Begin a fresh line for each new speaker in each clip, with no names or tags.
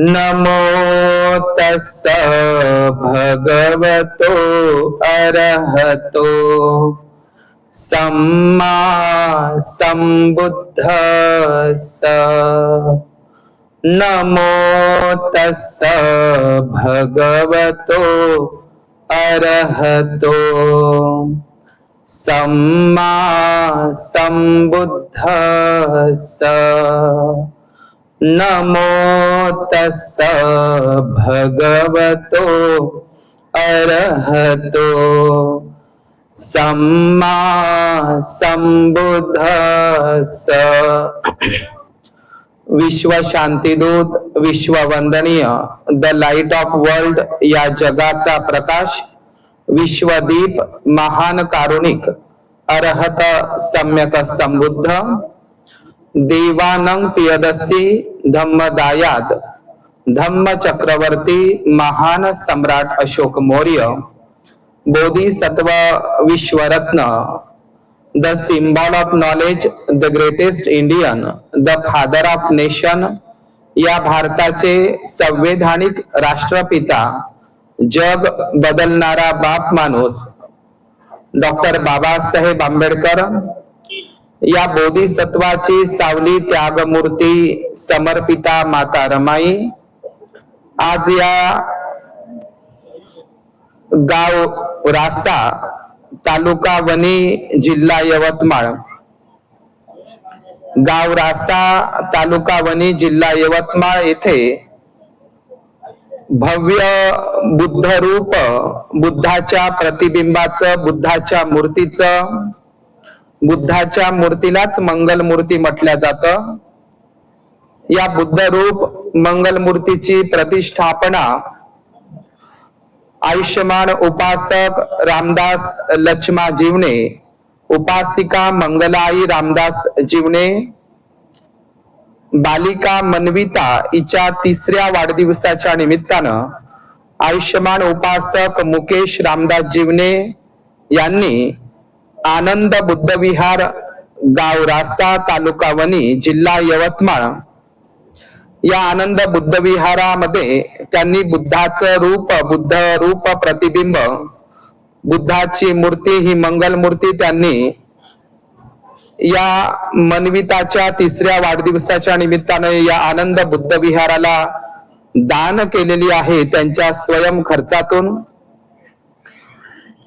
नमो तस्स भगवतो अरहतो सम्मा संबुद्धस्स। नमो तस्स भगवतो अरहतो सम्मा संबुद्धस्स। नमो तस्स भगवतो अरहतो सम्मा संबुद्धस्स। विश्व शांतीदूत, विश्व वंदनीय, द लाईट ऑफ वर्ल्ड या जगाचा प्रकाश, विश्वदीप, महान कारुणिक, अरहत सम्यक संबुद्ध, देवानंग पियदसी, धम्मदायाद, धम्म चक्रवर्ती, महान सम्राट अशोक मौर्य, बोधिसत्व विश्वरत्न, the symbol of knowledge, the greatest Indian, the father of nation, या भारताचे संवैधानिक राष्ट्रपिता, जग बदलणारा बाप माणूस डॉक्टर बाबासाहेब आंबेडकर, या बोधिसत्वाची सावली त्यागमूर्ती समर्पिता माता रमाई आज या गाव रासा, तालुका वणी, जिल्हा यवतमाळ, गाव रासा, तालुका वणी, जिल्हा यवतमाळ येथे भव्य बुद्ध रूप, बुद्धाच्या प्रतिबिंबाचं, बुद्धाच्या मूर्तीचं, बुद्धाच्या मूर्तीलाच मंगल मूर्ती म्हटलं जातं, या बुद्ध रूप मंगल मूर्तीची प्रतिष्ठापना आयुष्यमान उपासक रामदास लक्ष्मा जीवने, उपासिका मंगलाई रामदास जीवने, बालिका मनविता हिच्या 3ऱ्या वाढदिवसाच्या निमित्तानं आयुष्यमान उपासक मुकेश रामदास जीवने यांनी आनंद बुद्ध विहार, गाव रासा, तालुका वणी, जिल्हा यवतमाळ या आनंद बुद्ध विहारामध्ये त्यांनी बुद्धाचं रूप, बुद्ध रूप प्रतिबिंब, बुद्धाची मूर्ती, ही मंगल मूर्ती त्यांनी या मनविताच्या 3ऱ्या वाढदिवसाच्या निमित्ताने या आनंद बुद्ध विहाराला दान केलेली आहे त्यांच्या स्वयं खर्चातून।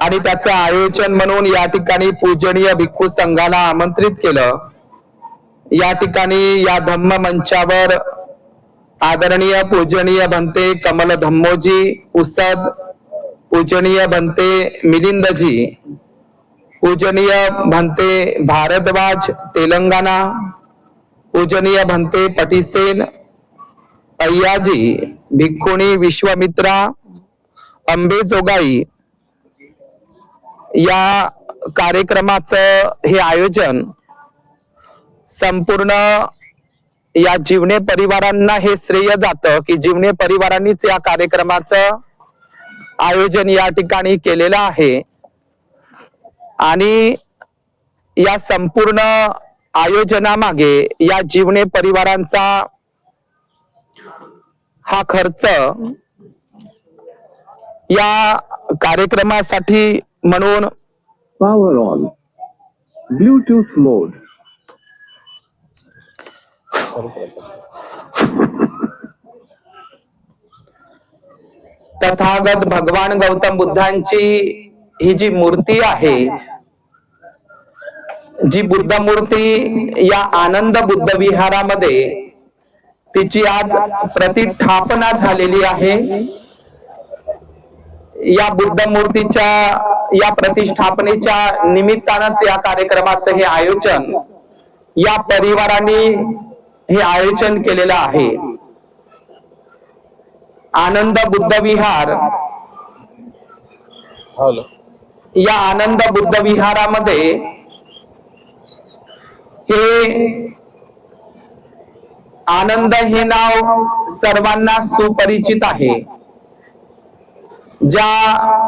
आणि त्याचं आयोजन म्हणून या ठिकाणी पूजनीय भिक्खू संघाला आमंत्रित केलं। या ठिकाणी या धम्म मंचावर आदरणीय पूजनीय भंते कमल धम्मोजी उसद, पूजनीय भंते मिलिंदजी, पूजनीय भंते भारद्वाज तेलंगणा, पूजनीय भंते पटिसेन अय्याजी, भिक्खुणी विश्वमित्रा अंबेजोगाई या कार्यक्रमाचं हे आयोजन संपूर्ण या जीवने परिवारांना हे श्रेय जातं की जीवने परिवारांनीच या कार्यक्रमाचं आयोजन या ठिकाणी केलेलं आहे। आणि या संपूर्ण आयोजनामागे या जीवने परिवारांचा हा खर्च या कार्यक्रमासाठी म्हणून
पॉवर ऑन, ब्लूटूथ मोड,
तथागत भगवान गौतम बुद्धांची ही जी मूर्ती आहे, जी बुद्ध मूर्ती या आनंद बुद्ध विहारामध्ये तिची आज प्रतिष्ठापना झालेली आहे। या बुद्ध मूर्तीच्या या प्रतिष्ठापनेच्या निमित्तानंच या कार्यक्रमाचं हे आयोजन या परिवारांनी हे आयोजन केलेलं आहे। आनंद बुद्ध विहार, या आनंद बुद्ध विहारामध्ये हे आनंद हे नाव सर्वांना सुपरिचित आहे। ज्या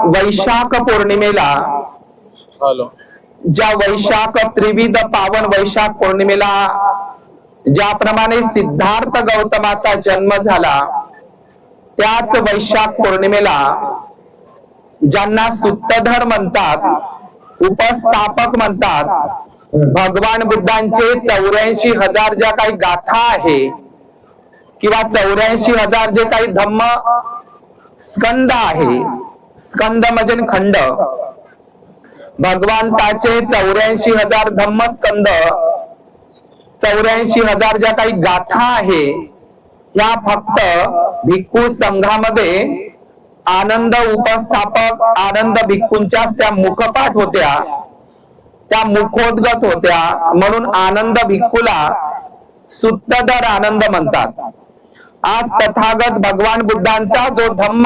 वैशाख पौर्णिमेला, ज्या वैशाख त्रिविध पावन वैशाख पौर्णिमेला ज्याप्रमाणे सिद्धार्थ गौतमाचा जन्म झाला त्याच वैशाख पौर्णिमेला ज्यांना सूत्रधर म्हणतात, उपस्थापक म्हणतात, भगवान बुद्धांचे 84,000 ज्या काही गाथा आहे किंवा 84,000 जे काही धम्म स्कंद आहे, स्कंद म्हणजे खंड, भगवंताचे 84,000 धम्म स्कंद, 84,000 ज्या काही गाथा आहे, ह्या फक्त भिक्खू संघामध्ये आनंद उपस्थापक आनंद भिक्खूंच्याच त्या मुखपाठ होत्या, त्या मुखोद्गत होत्या, म्हणून आनंद भिक्खूला सूत्रधर आनंद म्हणतात. आज तथागत भगवान बुद्धांचा जो धम्म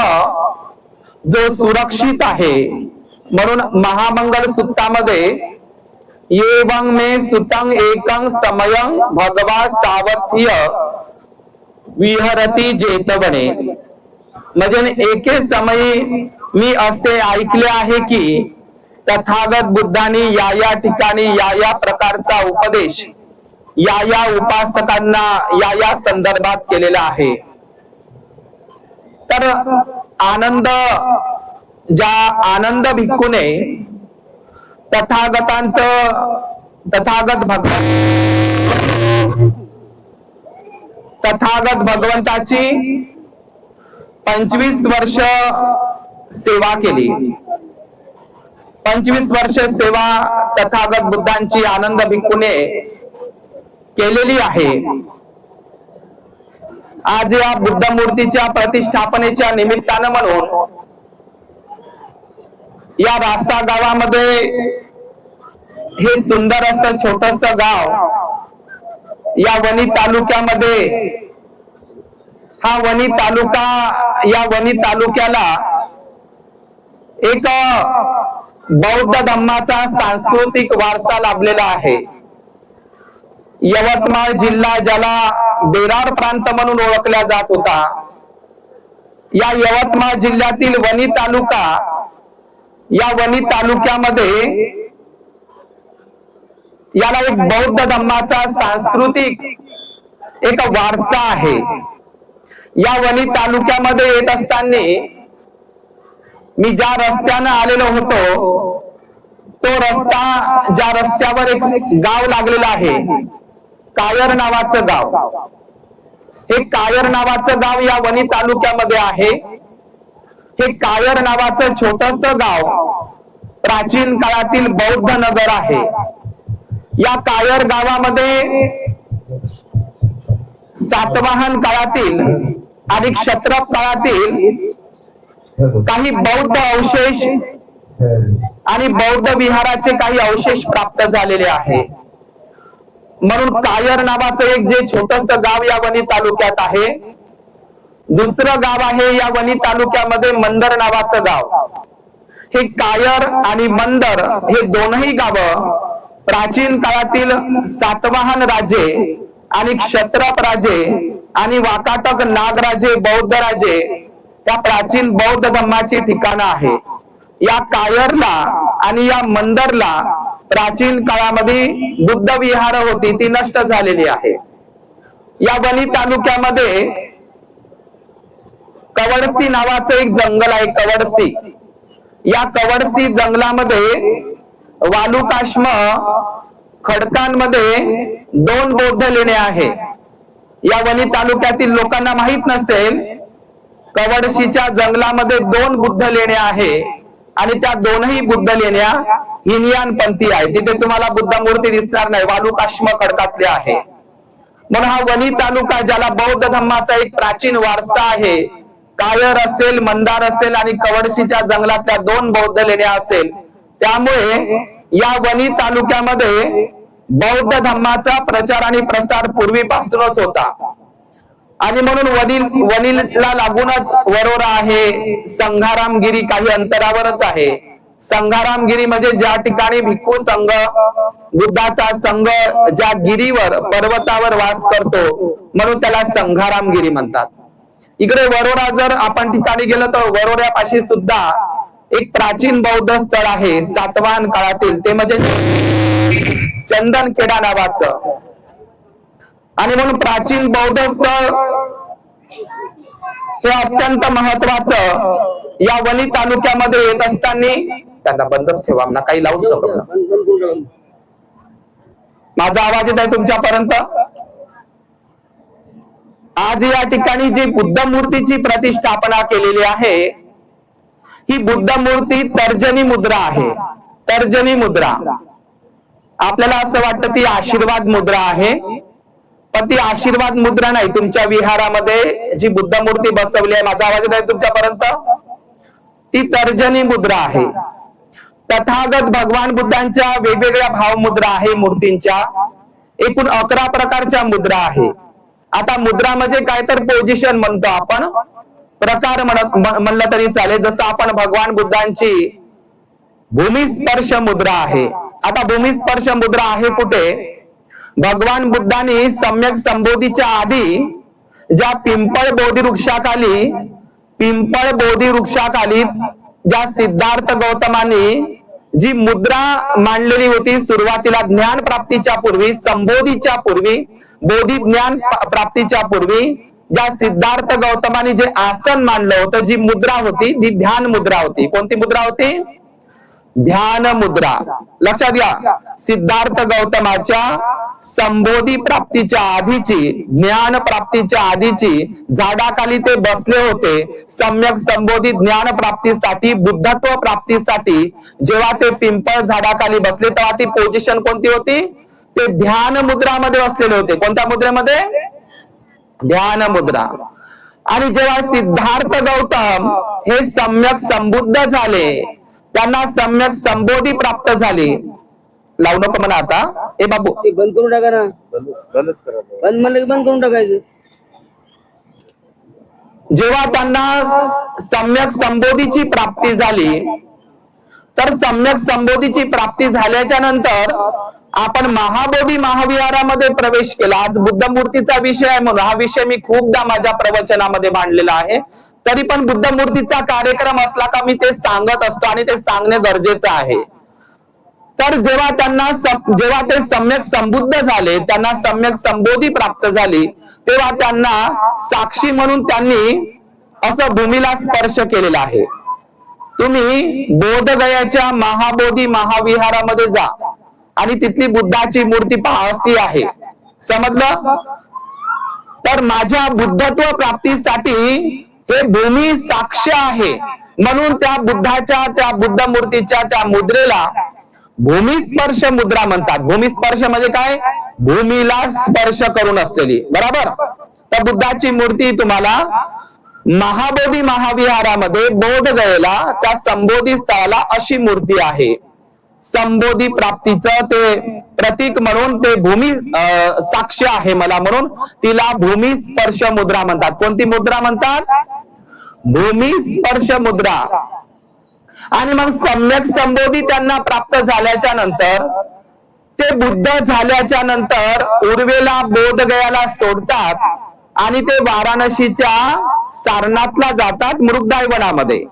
जो सुरक्षित आहे, म्हणून महामंगल सूत्रामध्ये एवं मे सुतं एकं समयं भगवा सावथ्य विहरती जेतवने, म्हणजे एके समयी मी असे ऐकले आहे की तथागत बुद्धांनी या ठिकाणी या प्रकारचा उपदेश या उपासकांना या संदर्भात केलेला आहे. तर आनंद भिक्खूने तथागत भगवंताची 25 वर्ष सेवा केली. 25 वर्ष सेवा तथागत बुद्धांची आनंद भिक्खूने केलेली आहे. आज या बुद्ध मूर्तीच्या प्रतिष्ठापनेच्या निमित्तानं म्हणून या रासा गावामध्ये हे सुंदर असं छोटस गाव, या वणी तालुक्यामध्ये, हा वणी तालुका, या वणी तालुक्याला एक बौद्ध धम्माचा सांस्कृतिक वारसा लाभलेला आहे. यवतमाळ जिल्हा ज्याला बेरार प्रांत म्हणून ओळखला जात होता, या यवतमाळ जिल्ह्यातील वणी तालुका, या वणी तालुक्यामध्ये याला एक बौद्ध धम्माचा सांस्कृतिक एक वारसा आहे. या वणी तालुक्यामध्ये येत असताना मी ज्या रस्त्यानं आलेलो होतो, तो रस्ता, ज्या रस्त्यावर एक गाव लागलेलं आहे, कायर नावाचं गाव, हे कायर नावाचं गाव या वणी तालुक्यामध्ये आहे. हे कायर नावाचं छोटस गाव प्राचीन काळातील बौद्ध नगर आहे. या कायर गावामध्ये सातवाहन काळातील आणि क्षत्रप काळातील काही बौद्ध अवशेष आणि बौद्ध विहाराचे काही अवशेष प्राप्त झालेले आहे. म्हणून कायर नावाचं एक जे छोटस गाव या वणी तालुक्यात आहे. दुसरं गाव आहे या वणी तालुक्यामध्ये मंदर नावाचं गाव. हे कायर आणि मंदर हे दोनही गावं प्राचीन काळातील सातवाहन राजे आणि क्षत्रप राजे आणि वाकाटक नागराजे, बौद्ध राजे, त्या प्राचीन बौद्ध धम्माची ठिकाणं आहे. या कायरला आणि या मंदरला प्राचीन काळामध्ये बुद्ध विहार होती, ती नष्ट झालेली आहे. या वणी तालुक्यामध्ये कवडसी नावाचं एक जंगल आहे, कवडसी. या कवडसी जंगलामध्ये वालुकाश्म खडकांमध्ये 2 बौद्ध लेणे आहे. या वणी तालुक्यातील लोकांना माहित नसेल, कवडशीच्या जंगलामध्ये 2 बुद्ध लेणे आहे आणि त्या दोनही बुद्ध लेण्या हिनयान पंथी आहे. तिथे तुम्हाला बुद्ध मूर्ती दिसणार नाही, वालुकाश्म खडकातले आहे. म्हणून हा वणी तालुका ज्याला बौद्ध धम्माचा एक प्राचीन वारसा आहे, कायर असेल, मंदार असेल आणि कवडशीच्या जंगलातल्या 2 बौद्ध लेण्या असेल, त्यामुळे या वणी तालुक्यामध्ये बौद्ध धम्माचा प्रचार आणि प्रसार पूर्वीपासूनच होता. आणि म्हणून वणीला लागूनच वरोरा आहे, संघारामगिरी काही अंतरावरच आहे. संघारामगिरी म्हणजे ज्या ठिकाणी भिक्खू संघ, बुद्धाचा संघ ज्या गिरीवर, पर्वतावर वास करतो, म्हणून त्याला संघारामगिरी म्हणतात. इकडे वरोरा जर आपण ठिकाणी गेलो तर वरोऱ्यापाशी सुद्धा एक प्राचीन बौद्ध स्थळ आहे सातवाहन काळातील, ते म्हणजे चंदनखेडा नावाचं. आणि म्हणून प्राचीन बौद्ध स्थळ हे अत्यंत महत्वाचं या वणी तालुक्यामध्ये येत असताना त्यांना बंदच ठेवा ना, काही लावूच नको. माझा आवाज येत आहे तुमच्यापर्यंत? आज या ठिकाणी जी बुद्ध मूर्तीची प्रतिष्ठापना केलेली आहे, ही बुद्ध मूर्ती तर्जनी मुद्रा आहे. तर्जनी मुद्रा, आपल्याला असं वाटतं ती आशीर्वाद मुद्रा आहे, पण ती आशीर्वाद मुद्रा नाही. तुमच्या विहारामध्ये जी बुद्ध मूर्ती बसवली आहे, माझा आवाज येत आहे तुमच्यापर्यंत? ती तर्जनी मुद्रा आहे. तथागत भगवान बुद्धांच्या वेगवेगळ्या भाव मुद्रा आहे मूर्तींच्या, एकूण 11 प्रकारच्या मुद्रा आहे. आता मुद्रा म्हणजे काय तर पोझिशन म्हणतो आपण, प्रकार म्हणलं तरी चालेल. जसं आपण भगवान बुद्धांची भूमिस्पर्श मुद्रा आहे. आता भूमिस्पर्श मुद्रा आहे कुठे? भगवान बुद्धांनी सम्यक संबोधीच्या आधी ज्या पिंपळ बोधी वृक्षाखाली ज्या सिद्धार्थ गौतमांनी जी मुद्रा मांडलेली होती, सुरुवातीला ज्ञान प्राप्तीच्या पूर्वी, संबोधीच्या पूर्वी, बोधी ज्ञान प्राप्तीच्या पूर्वी ज्या सिद्धार्थ गौतमांनी जे आसन मांडलं होतं, जी मुद्रा होती ती ध्यान मुद्रा होती. कोणती मुद्रा होती? ध्यान मुद्रा. लक्षात घ्या, सिद्धार्थ गौतमाच्या संबोधी प्राप्तीच्या आधीची, ज्ञान प्राप्तीच्या आधीची झाडाखाली ते बसले होते. सम्यक संबोधी ज्ञान प्राप्तीसाठी, बुद्धत्व प्राप्तीसाठी जेव्हा ते पिंपळ झाडाखाली बसले, तेव्हा ती पोझिशन कोणती होती? ते ध्यान मुद्रामध्ये बसलेले होते. कोणत्या मुद्रेमध्ये? ध्यान मुद्रा. आणि जेव्हा सिद्धार्थ गौतम हे सम्यक संबुद्ध झाले, त्यांना सम्यक संबोधी प्राप्त झाली. लावू नको म्हणा आता. ए बाबू,
बंद करून टाका ना. बंद म्हणलं की बंद करून टाकायचं.
जेव्हा त्यांना सम्यक संबोधीची प्राप्ती झाली, तर सम्यक संबोधीची प्राप्ती झाल्याच्या नंतर आपण महाबोधी महाविहारामध्ये प्रवेश केला. आज बुद्ध मूर्तीचा विषय आहे म्हणून हा विषय मी खूपदा माझ्या प्रवचनामध्ये मांडलेला आहे. तरी पण बुद्ध मूर्तीचा कार्यक्रम असला का मी ते सांगत असतो आणि ते सांगणे गरजेचं आहे. तर जेव्हा ते सम्यक संबुद्ध झाले, त्यांना सम्यक संबोधी प्राप्त झाली, तेव्हा त्यांना साक्षी म्हणून त्यांनी असं भूमीला स्पर्श केलेला आहे. तुम्ही बोधगयाच्या महाबोधी महाविहारामध्ये जा आणि तिथली बुद्धाची मूर्ती पहा, अशी आहे. समजलं? तर माझ्या बुद्धत्व प्राप्तीसाठी हे भूमी साक्ष आहे, म्हणून त्या बुद्धाच्या, त्या बुद्ध मूर्तीच्या त्या मुद्रेला भूमिस्पर्श मुद्रा म्हणतात. भूमिस्पर्श म्हणजे काय? भूमीला स्पर्श करून असलेली. बरोबर? तर बुद्धाची मूर्ती तुम्हाला महाबोधी महाविहारामध्ये बोधगयेला त्या संबोधी स्थळाला अशी मूर्ती आहे. संबोधी प्राप्तीचं ते प्रतीक म्हणून ते भूमी साक्ष आहे मला, म्हणून तिला भूमी स्पर्श मुद्रा म्हणतात. कोणती मुद्रा म्हणतात? भूमी स्पर्श मुद्रा. आणि मग सम्यक संबोधी त्यांना प्राप्त झाल्याच्या नंतर, ते बुद्ध झाल्याच्या नंतर उर्वेला बोधगयाला सोडतात आणि ते वाराणसीच्या सारनाथला जातात, मृगदाय वनामध्ये.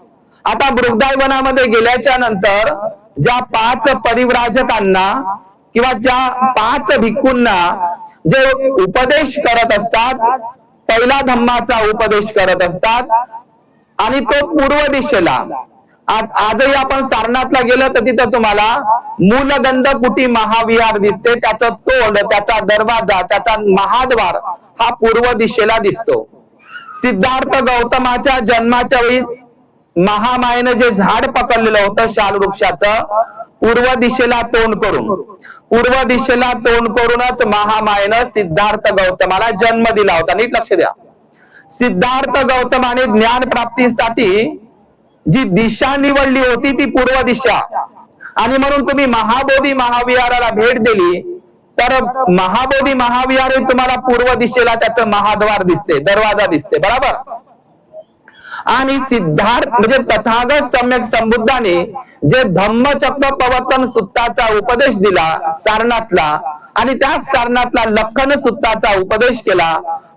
आता मृगदाय वनामध्ये गेल्याच्या नंतर ज्या 5 परिव्राजकांना किंवा ज्या 5 भिक्खूंना जे उपदेश करत असतात, पहिला धम्माचा उपदेश करत असतात, आणि तो पूर्व दिशेला. आजही आपण सारनाथला गेलो तर तिथं तुम्हाला मूलगंध कुटी महाविहार दिसते. त्याचं तोंड, त्याचा दरवाजा, त्याचा महाद्वार हा पूर्व दिशेला दिसतो. सिद्धार्थ गौतमाच्या जन्माच्या वेळी महामायेनं जे झाड पकडलेलं होतं शाल वृक्षाचं, पूर्व दिशेला तोंड करूनच महामायेनं सिद्धार्थ गौतमाला जन्म दिला होता. नीट लक्ष द्या. सिद्धार्थ गौतमाने ज्ञान प्राप्तीसाठी जी दिशा निवडली होती ती पूर्व दिशा, आणि म्हणून तुम्ही महाबोधी महाविहाराला भेट दिली तर महाबोधी महाविहार तुम्हाला पूर्व दिशेला त्याचं महाद्वार दिसते, दरवाजा दिसते. बरोबर? आणि सिद्धार्थ म्हणजे तथागत सम्यक संबुद्धाने जे धम्मचक्र प्रवर्तन सुत्ताचा उपदेश दिला सारनाथला, आणि त्या सारनाथला लखन सुत्ताचा उपदेश केला,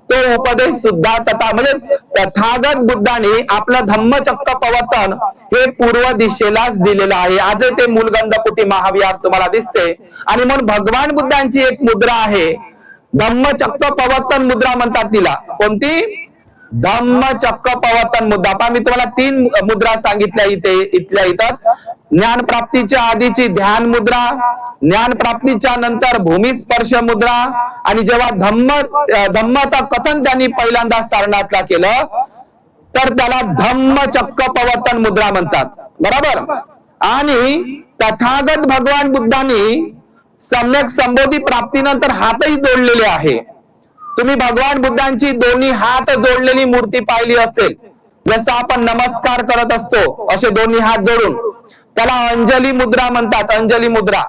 तो उपदेश सुद्धा म्हणजे तथागत बुद्धाने आपलं धम्मचक्र प्रवर्तन हे पूर्व दिशेलाच दिलेलं आहे. आजही ते मूलगंध कुटी महाविहार तुम्हाला दिसते. आणि म्हणून भगवान बुद्धांची एक मुद्रा आहे, धम्मचक्र प्रवर्तन मुद्रा म्हणतात तिला. कोणती? धम्मचक्र प्रवर्तन मुद्रा. पहा मी तुम्हाला 3 मुद्रा सांगितल्या इथल्या इथंच. ज्ञान प्राप्तीच्या आधीची ध्यान मुद्रा, ज्ञान प्राप्तीच्या नंतर भूमिस्पर्श मुद्रा, आणि जेव्हा धम्माचा कथन त्यांनी पहिल्यांदा सारनाथला केलं तर त्याला धम्मचक्र प्रवर्तन मुद्रा म्हणतात. बरोबर. आणि तथागत भगवान बुद्धांनी सम्यक संबोधी प्राप्तीनंतर हातही जोडलेले आहे. तुम्ही भगवान बुद्धांची दोन्ही हात जोडलेली मूर्ती पाहिली असेल. जसं आपण नमस्कार करत असतो असे दोन्ही हात जोडून, त्याला अंजली मुद्रा म्हणतात. अंजली मुद्रा.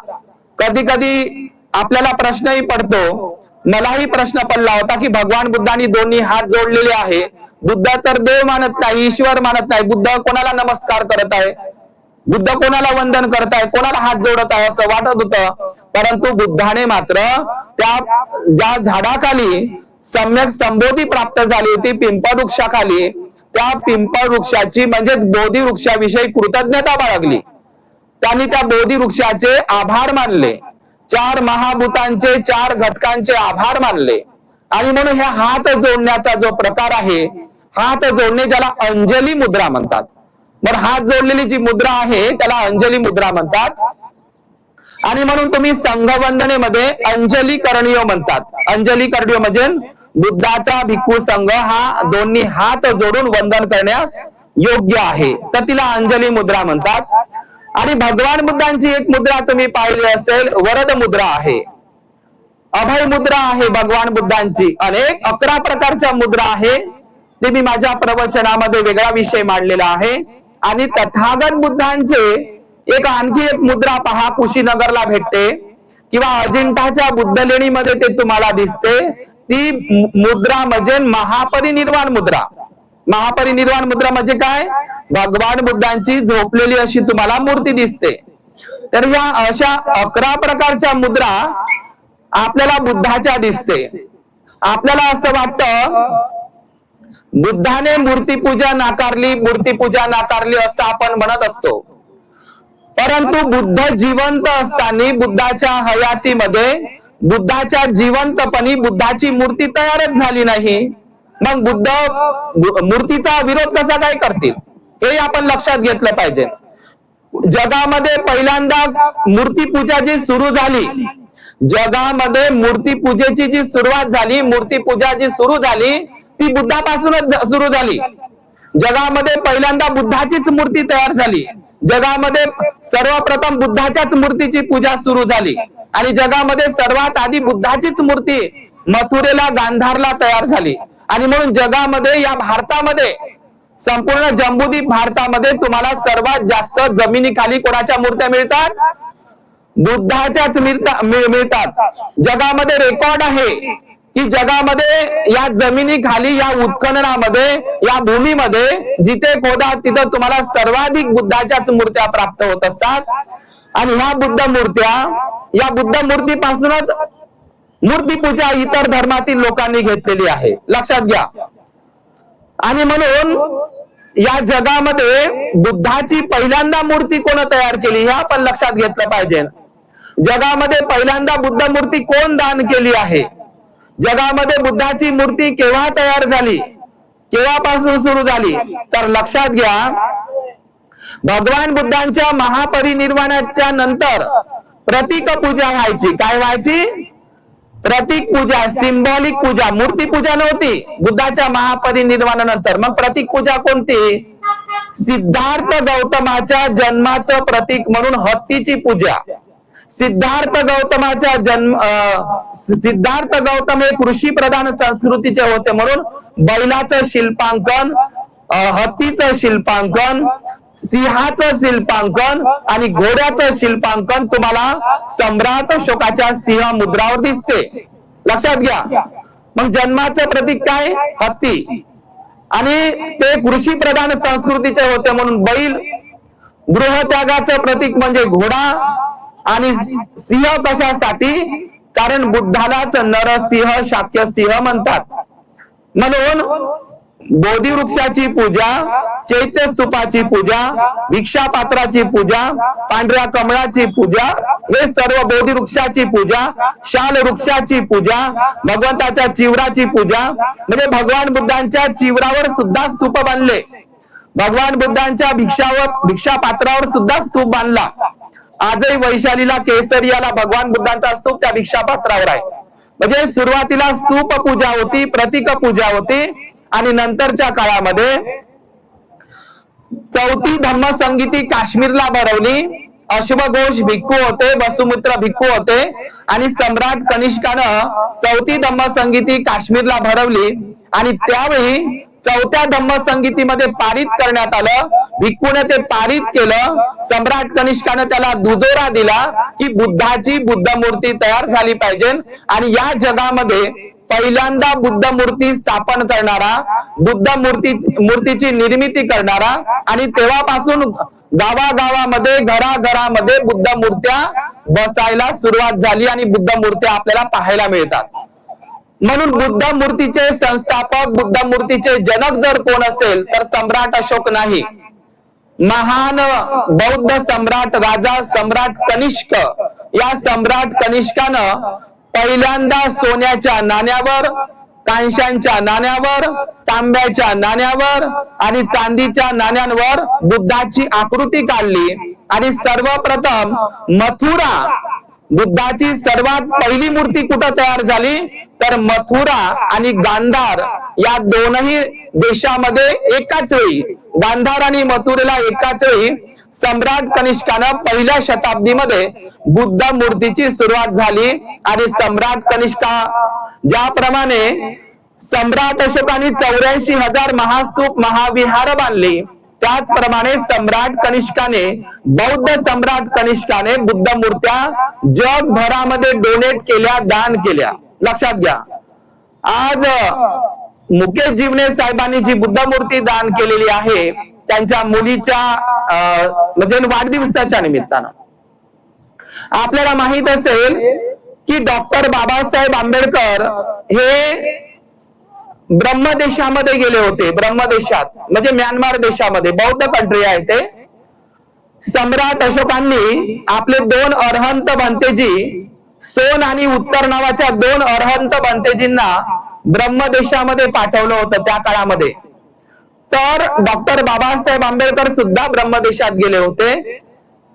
कधी कधी आपल्याला प्रश्नही पडतो, मलाही प्रश्न पडला होता की भगवान बुद्धांनी दोन्ही हात जोडलेले आहे, बुद्ध तर देव मानत नाही, ईश्वर मानत नाही, बुद्ध कोणाला नमस्कार करत आहे, बुद्ध कोणाला वंदन करत आहे, कोणाला हात जोडत आहे असं वाटत होतं. परंतु बुद्धाने मात्र त्या ज्या झाडाखाली सम्यक संबोधी प्राप्त झाली होती पिंपळ वृक्षाखाली, त्या पिंपळ वृक्षाची म्हणजेच बोधी वृक्षाविषयी कृतज्ञता बाळगली. त्यांनी त्या बोधी वृक्षाचे आभार मानले, 4 महाभूतांचे 4 घटकांचे आभार मानले. आणि म्हणून ह्या हात जोडण्याचा जो प्रकार आहे, हात जोडणे ज्याला अंजली मुद्रा म्हणतात. बरं, हात जोडलेली जी मुद्रा आहे त्याला अंजली मुद्रा म्हणतात. आणि म्हणून तुम्ही संघवंदनेमध्ये अंजली करणीय म्हणतात. अंजली करणीय म्हणजे बुद्धाचा भिक्खू संघ हा दोन्ही हात जोडून वंदन करण्यास योग्य आहे, तर तिला अंजली मुद्रा म्हणतात. आणि भगवान बुद्धांची एक मुद्रा तुम्ही पाहिली असेल, वरद मुद्रा आहे, अभय मुद्रा आहे भगवान बुद्धांची. अनेक 11 प्रकारच्या मुद्रा आहे, ते मी माझ्या प्रवचनामध्ये वेगळा विषय मांडलेला आहे. आणि तथागत बुद्धांचे आणखी एक मुद्रा पहा, कुशीनगरला भेटते किंवा अजिंठाच्या बुद्ध लेणीमध्ये ते तुम्हाला दिसते. ती मुद्रा म्हणजे महापरिनिर्वाण मुद्रा. महापरिनिर्वाण मुद्रा म्हणजे काय? भगवान बुद्धांची झोपलेली अशी तुम्हाला मूर्ती दिसते. तर या अशा 11 प्रकारच्या मुद्रा आपल्याला बुद्धाच्या दिसते. आपल्याला असं वाटतं बुद्धाने मूर्तीपूजा नाकारली असं आपण म्हणत असतो. परंतु बुद्ध जिवंत असताना बुद्धाच्या हयातीमध्ये बुद्धाच्या जिवंतपणी बुद्धाची मूर्ती तयारच झाली नाही. मग बुद्ध मूर्तीचा विरोध कसा काय करतील हे आपण लक्षात घेतलं पाहिजे. जगामध्ये पहिल्यांदा मूर्तीपूजा जी सुरू झाली, जगामध्ये मूर्तीपूजेची जी सुरुवात झाली, मूर्तीपूजा जी सुरू झाली ती बुद्धापासूनच सुरू झाली. जगामध्ये पहिल्यांदा बुद्धाचीच मूर्ती तयार झाली. जगामध्ये सर्वप्रथम बुद्धाच्याच मूर्तीची पूजा सुरू झाली. आणि जगामध्ये सर्वात आधी बुद्धाचीच मूर्ती मथुरेला, गांधारला तयार झाली. आणि म्हणून जगामध्ये, या भारतामध्ये, संपूर्ण जम्बूद्वीप भारतामध्ये तुम्हाला सर्वात जास्त जमिनीखाली कोणाच्या मूर्त्या मिळतात? बुद्धाच्याच मिळतात. जगामध्ये रेकॉर्ड आहे की जगामध्ये या जमिनीखाली, या उत्खननामध्ये, या भूमीमध्ये जिथे खोदा तिथं तुम्हाला सर्वाधिक बुद्धाच्याच मूर्त्या प्राप्त होत असतात. आणि ह्या बुद्ध मूर्त्या, या बुद्ध मूर्तीपासूनच मूर्तीपूजा इतर धर्मातील लोकांनी घेतलेली आहे, लक्षात घ्या. आणि म्हणून या जगामध्ये बुद्धाची पहिल्यांदा मूर्ती कोण तयार केली हे आपण लक्षात घेतलं पाहिजे. जगामध्ये पहिल्यांदा बुद्ध मूर्ती कोण दान केली आहे? जगामध्ये बुद्धाची मूर्ती केव्हा तयार झाली, केव्हापासून सुरू झाली? तर लक्षात घ्या, भगवान बुद्धांच्या महापरिनिर्वाणाच्या नंतर प्रतीक पूजा व्हायची. काय व्हायची? प्रतीक पूजा, सिंबॉलिक पूजा. मूर्ती पूजा नव्हती बुद्धाच्या महापरिनिर्वाणानंतर. मग प्रतीक पूजा कोणती? सिद्धार्थ गौतमाच्या जन्माचं प्रतीक म्हणून हत्तीची पूजा. सिद्धार्थ गौतम हे कृषी प्रधान संस्कृतीचे होते म्हणून बैलाचं शिल्पांकन, हत्तीचं शिल्पांकन, सिंहाचं शिल्पांकन आणि घोड्याचं शिल्पांकन तुम्हाला सम्राट अशोकाच्या सिंह मुद्रावर दिसते, लक्षात घ्या. मग जन्माचं प्रतीक काय? हत्ती. आणि ते कृषी प्रधान संस्कृतीचे होते म्हणून बैल. गृहत्यागाचं प्रतीक म्हणजे घोडा. आणि सिंह कशासाठी? कारण बुद्धालाच नरसिंह, शाक्य सिंह म्हणतात. म्हणून बोधी वृक्षाची पूजा, चैत्य स्तूपाची पूजा, भिक्षा पात्राची पूजा, पांढऱ्या कमळाची पूजा, हे सर्व बोधी वृक्षाची पूजा, शाल वृक्षाची पूजा, भगवंताच्या चिवराची पूजा, म्हणजे भगवान बुद्धांच्या चिवरावर सुद्धा स्तूप बांधले, भगवान बुद्धांच्या भिक्षा पात्रावर सुद्धा स्तूप बांधला. आजही वैशालीला केसरियाला भगवान बुद्धांचा स्तूप त्या भिक्षा पात्रावर आहे. म्हणजे सुरुवातीला स्तूप पूजा होती, प्रतीक पूजा होती, आणि नंतरच्या काळामध्ये चौथी धम्मसंगीती काश्मीरला भरवली. अश्वघोष भिक्खू होते, वसुमित्र भिक्खू होते, आणि सम्राट कनिष्कानं चौथी धम्मसंगीती काश्मीरला भरवली. आणि त्यावेळी चौथ्या धम्मसंगीतीमध्ये पारित करण्यात आलं. भिक्खूने ते पारित केलं. सम्राट कनिष्कानं त्याला दुजोरा दिला की बुद्धाची बुद्ध मूर्ती तयार झाली पाहिजे, आणि या जगामध्ये पहिल्यांदा बुद्ध मूर्ती स्थापन करणारा, बुद्ध मूर्तीची निर्मिती करणारा, आणि तेव्हापासून गावागावामध्ये घराघरामध्ये बुद्ध मूर्त्या बसायला सुरुवात झाली आणि बुद्ध मूर्त्या आपल्याला पाहायला मिळतात. म्हणून बुद्ध मूर्तीचे संस्थापक, बुद्ध मूर्तीचे जनक जर कोण असेल तर सम्राट अशोक नाही, महान बौद्ध सम्राट राजा सम्राट कनिष्क. या सम्राट कनिष्कानं पहिल्यांदा सोन्याच्या नाण्यावर, कांशांच्या नाण्यावर, तांब्याच्या नाण्यावर आणि चांदीच्या नाण्यांवर बुद्धाची आकृती काढली. आणि सर्वप्रथम मथुरा, बुद्धाची सर्वात पहिली मूर्ती कुठं तयार झाली तर मथुरा आणि गांधार या दोनही देशामध्ये एकाच वेळी, गांधार आणि मथुरेला एकाच वेळी सम्राट कनिष्कानं पहिल्या शताब्दीमध्ये बुद्ध मूर्तीची सुरुवात झाली. आणि सम्राट कनिष्का ज्याप्रमाणे सम्राट अशोकाने 84,000 महास्तूप महाविहार बांधली, त्याचप्रमाणे सम्राट कनिष्काने, बौद्ध सम्राट कनिष्काने बुद्ध मूर्त्या जगभरामध्ये डोनेट केल्या, दान केल्या. लक्षात घ्या, आज मुकेश जीवने साहेबांनी जी बुद्ध मूर्ती दान केलेली आहे त्यांच्या मुलीच्या म्हणजे वाढदिवसाच्या निमित्तानं, आपल्याला माहित असेल की डॉक्टर बाबासाहेब आंबेडकर हे ब्रह्मदेशामध्ये गेले होते. ब्रह्मदेशात म्हणजे म्यानमार देशामध्ये, बौद्ध कंट्री आहे ते. सम्राट अशोकांनी आपले 2 अरहंत भंतेजी, सोन आणि उत्तर नावाच्या 2 अरहंत भंतेजींना ब्रह्मदेशामध्ये पाठवलं होतं त्या काळामध्ये. तर डॉक्टर बाबासाहेब आंबेडकर सुद्धा ब्रह्मदेशात गेले होते.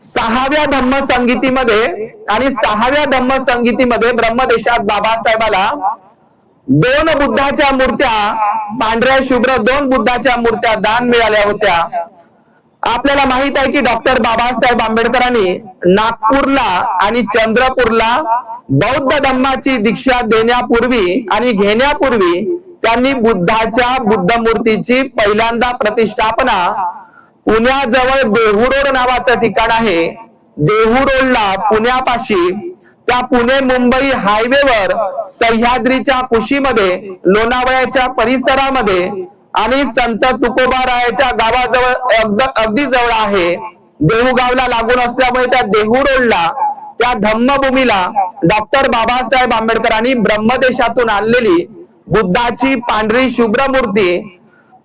6व्या धम्मसंगीतीमध्ये, आणि 6व्या धम्मसंगीतीमध्ये ब्रह्मदेशात बाबासाहेबाला 2 बुद्धाच्या मूर्त्या, पांढऱ्या शुभ्र 2 बुद्धाच्या मूर्त्या दान मिळाल्या होत्या. आपल्याला माहित आहे की डॉक्टर बाबासाहेब आंबेडकरांनी नागपूरला आणि चंद्रपूरला बौद्ध धम्माची दीक्षा देण्यापूर्वी आणि घेण्यापूर्वी त्यांनी बुद्धाच्या बुद्ध मूर्तीची पहिल्यांदा प्रतिष्ठापना पुण्याजवळ देहू नावाचं ठिकाण आहे, देहू रोडला पुण्यापाशी, त्या पुणे मुंबई हायवेवर सह्याद्रीच्या कुशीमध्ये, लोणावळ्याच्या परिसरामध्ये आणि संत तुकोबारायाच्या गावाजवळ अगदी जवळ आहे. देहू गावला लागून असल्यामुळे त्या देहू रोडला, त्या धम्मभूमीला डॉक्टर बाबासाहेब आंबेडकरांनी ब्रह्मदेशातून आणलेली बुद्धाची पांढरी शुभ्र मूर्ती,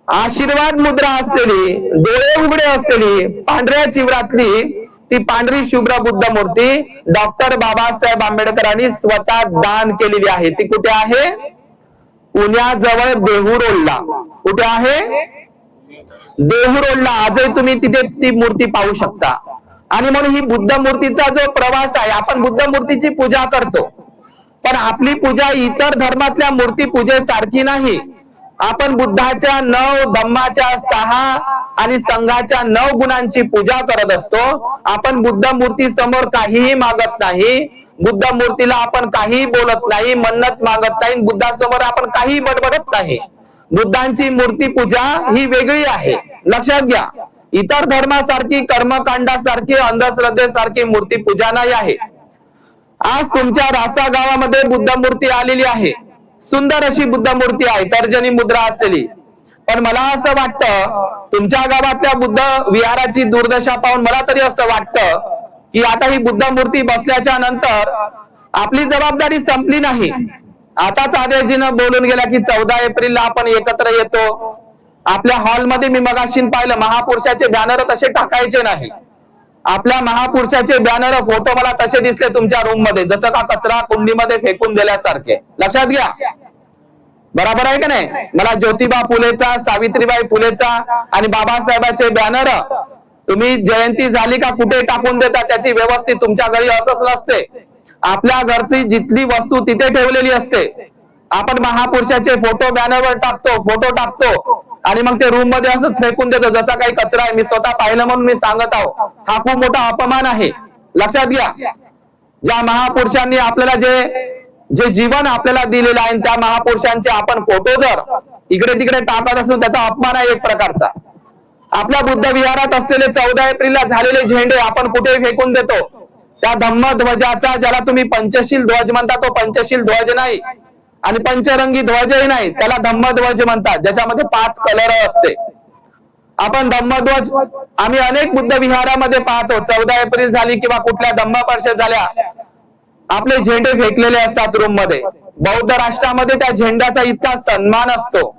आशीर्वाद मुद्रा असलेली, डोळे उघडे असलेली, पांढऱ्या चिवरातली ती पांढरी शुभ्र बुद्ध मूर्ती डॉक्टर बाबासाहेब आंबेडकरांनी स्वतः दान केलेली आहे. ती कुठे आहे? पुण्याजवळ देहू रोडला. कुठे आहे? देहू रोडला. आजही तुम्ही तिथे ती मूर्ती पाहू शकता. आणि म्हणून ही बुद्ध मूर्तीचा जो प्रवास आहे, आपण बुद्ध मूर्तीची पूजा करतो, पण आपली पूजा इतर धर्मातल्या मूर्ती पूजेसारखी नाही. आपण बुद्धाच्या 9, धम्माच्या 6 आणि संघाच्या 9 गुणांची पूजा करत असतो. आपण बुद्ध मूर्ती समोर काहीही मागत नाही, बुद्ध मूर्तीला आपण काही बोलत नाही, मन्नत मागत नाही, बुद्धासमोर आपण काही बडबडत नाही. बुद्धांची मूर्ती पूजा ही वेगळी आहे, लक्षात घ्या. इतर धर्मासारखी, कर्मकांडासारखी, अंधश्रद्धेसारखी मूर्ती पूजा नाही आहे. आज तुमच्या रासा गावामध्ये बुद्ध मूर्ती आलेली आहे, सुंदर अशी बुद्ध मूर्ती आहे, तर्जनी मुद्रा असलेली. पण मला असं वाटतं तुमच्या गावातल्या बुद्ध विहाराची दुर्दशा पाहून मला तरी असं वाटतं की आता ही बुद्ध मूर्ती बसल्याच्या नंतर आपली जबाबदारी संपली नाही. आताच आदेशजीनं बोलून गेला की 14 एप्रिलला आपण एकत्र येतो. आपल्या हॉलमध्ये मी मगाशी पाहिलं, महापुरुषाचे बॅनर तसे टाकायचे नाही. आपल्या महापुरुषाचे बॅनर फोटो मला तसे दिसले तुमच्या रूम मध्ये, जसं का कचरा कुंडीमध्ये फेकून दिल्यासारखे. लक्षात घ्या, बरोबर आहे का नाही? मला ज्योतिबा फुलेचा, सावित्रीबाई फुलेचा आणि बाबासाहेबांचे बॅनर तुम्ही जयंती झाली का कुठे टाकून देता, त्याची व्यवस्थित तुमच्या घरी असंच नसते. आपल्या घरची जिथली वस्तू तिथे ठेवलेली असते. आपण महापुरुषाचे फोटो बॅनरवर टाकतो, फोटो टाकतो आणि मग ते रूम मध्ये असंच फेकून देतो जसा काही कचरा आहे. मी स्वतः पाहिलं म्हणून मी सांगत आहो. हा खूप मोठा अपमान आहे. लक्षात घ्या, ज्या महापुरुषांनी आपल्याला जे जीवन आपल्याला दिलेलं आहे त्या महापुरुषांचे आपण फोटो जर इकडे तिकडे टाकत असू त्याचा अपमान आहे एक प्रकारचा. आपल्या बुद्ध विहारात असलेले 14 एप्रिलला झालेले झेंडे आपण कुठे फेकून देतो. त्या धम्मध्वजाचा, ज्याला तुम्ही पंचशील ध्वज म्हणता, तो पंचशील ध्वज नाही आणि पंचरंगी ध्वजही नाही, त्याला धम्मध्वज म्हणतात, ज्याच्यामध्ये 5 कलर असते. आपण धम्मध्वज आम्ही अनेक बुद्ध विहारामध्ये पाहतो. 14 एप्रिल झाली किंवा कुठल्या धम्म परिषद झाल्या, आपले झेंडे फेकलेले असतात रूम मध्ये. बौद्ध राष्ट्रामध्ये त्या झेंड्याचा इतका सन्मान असतो.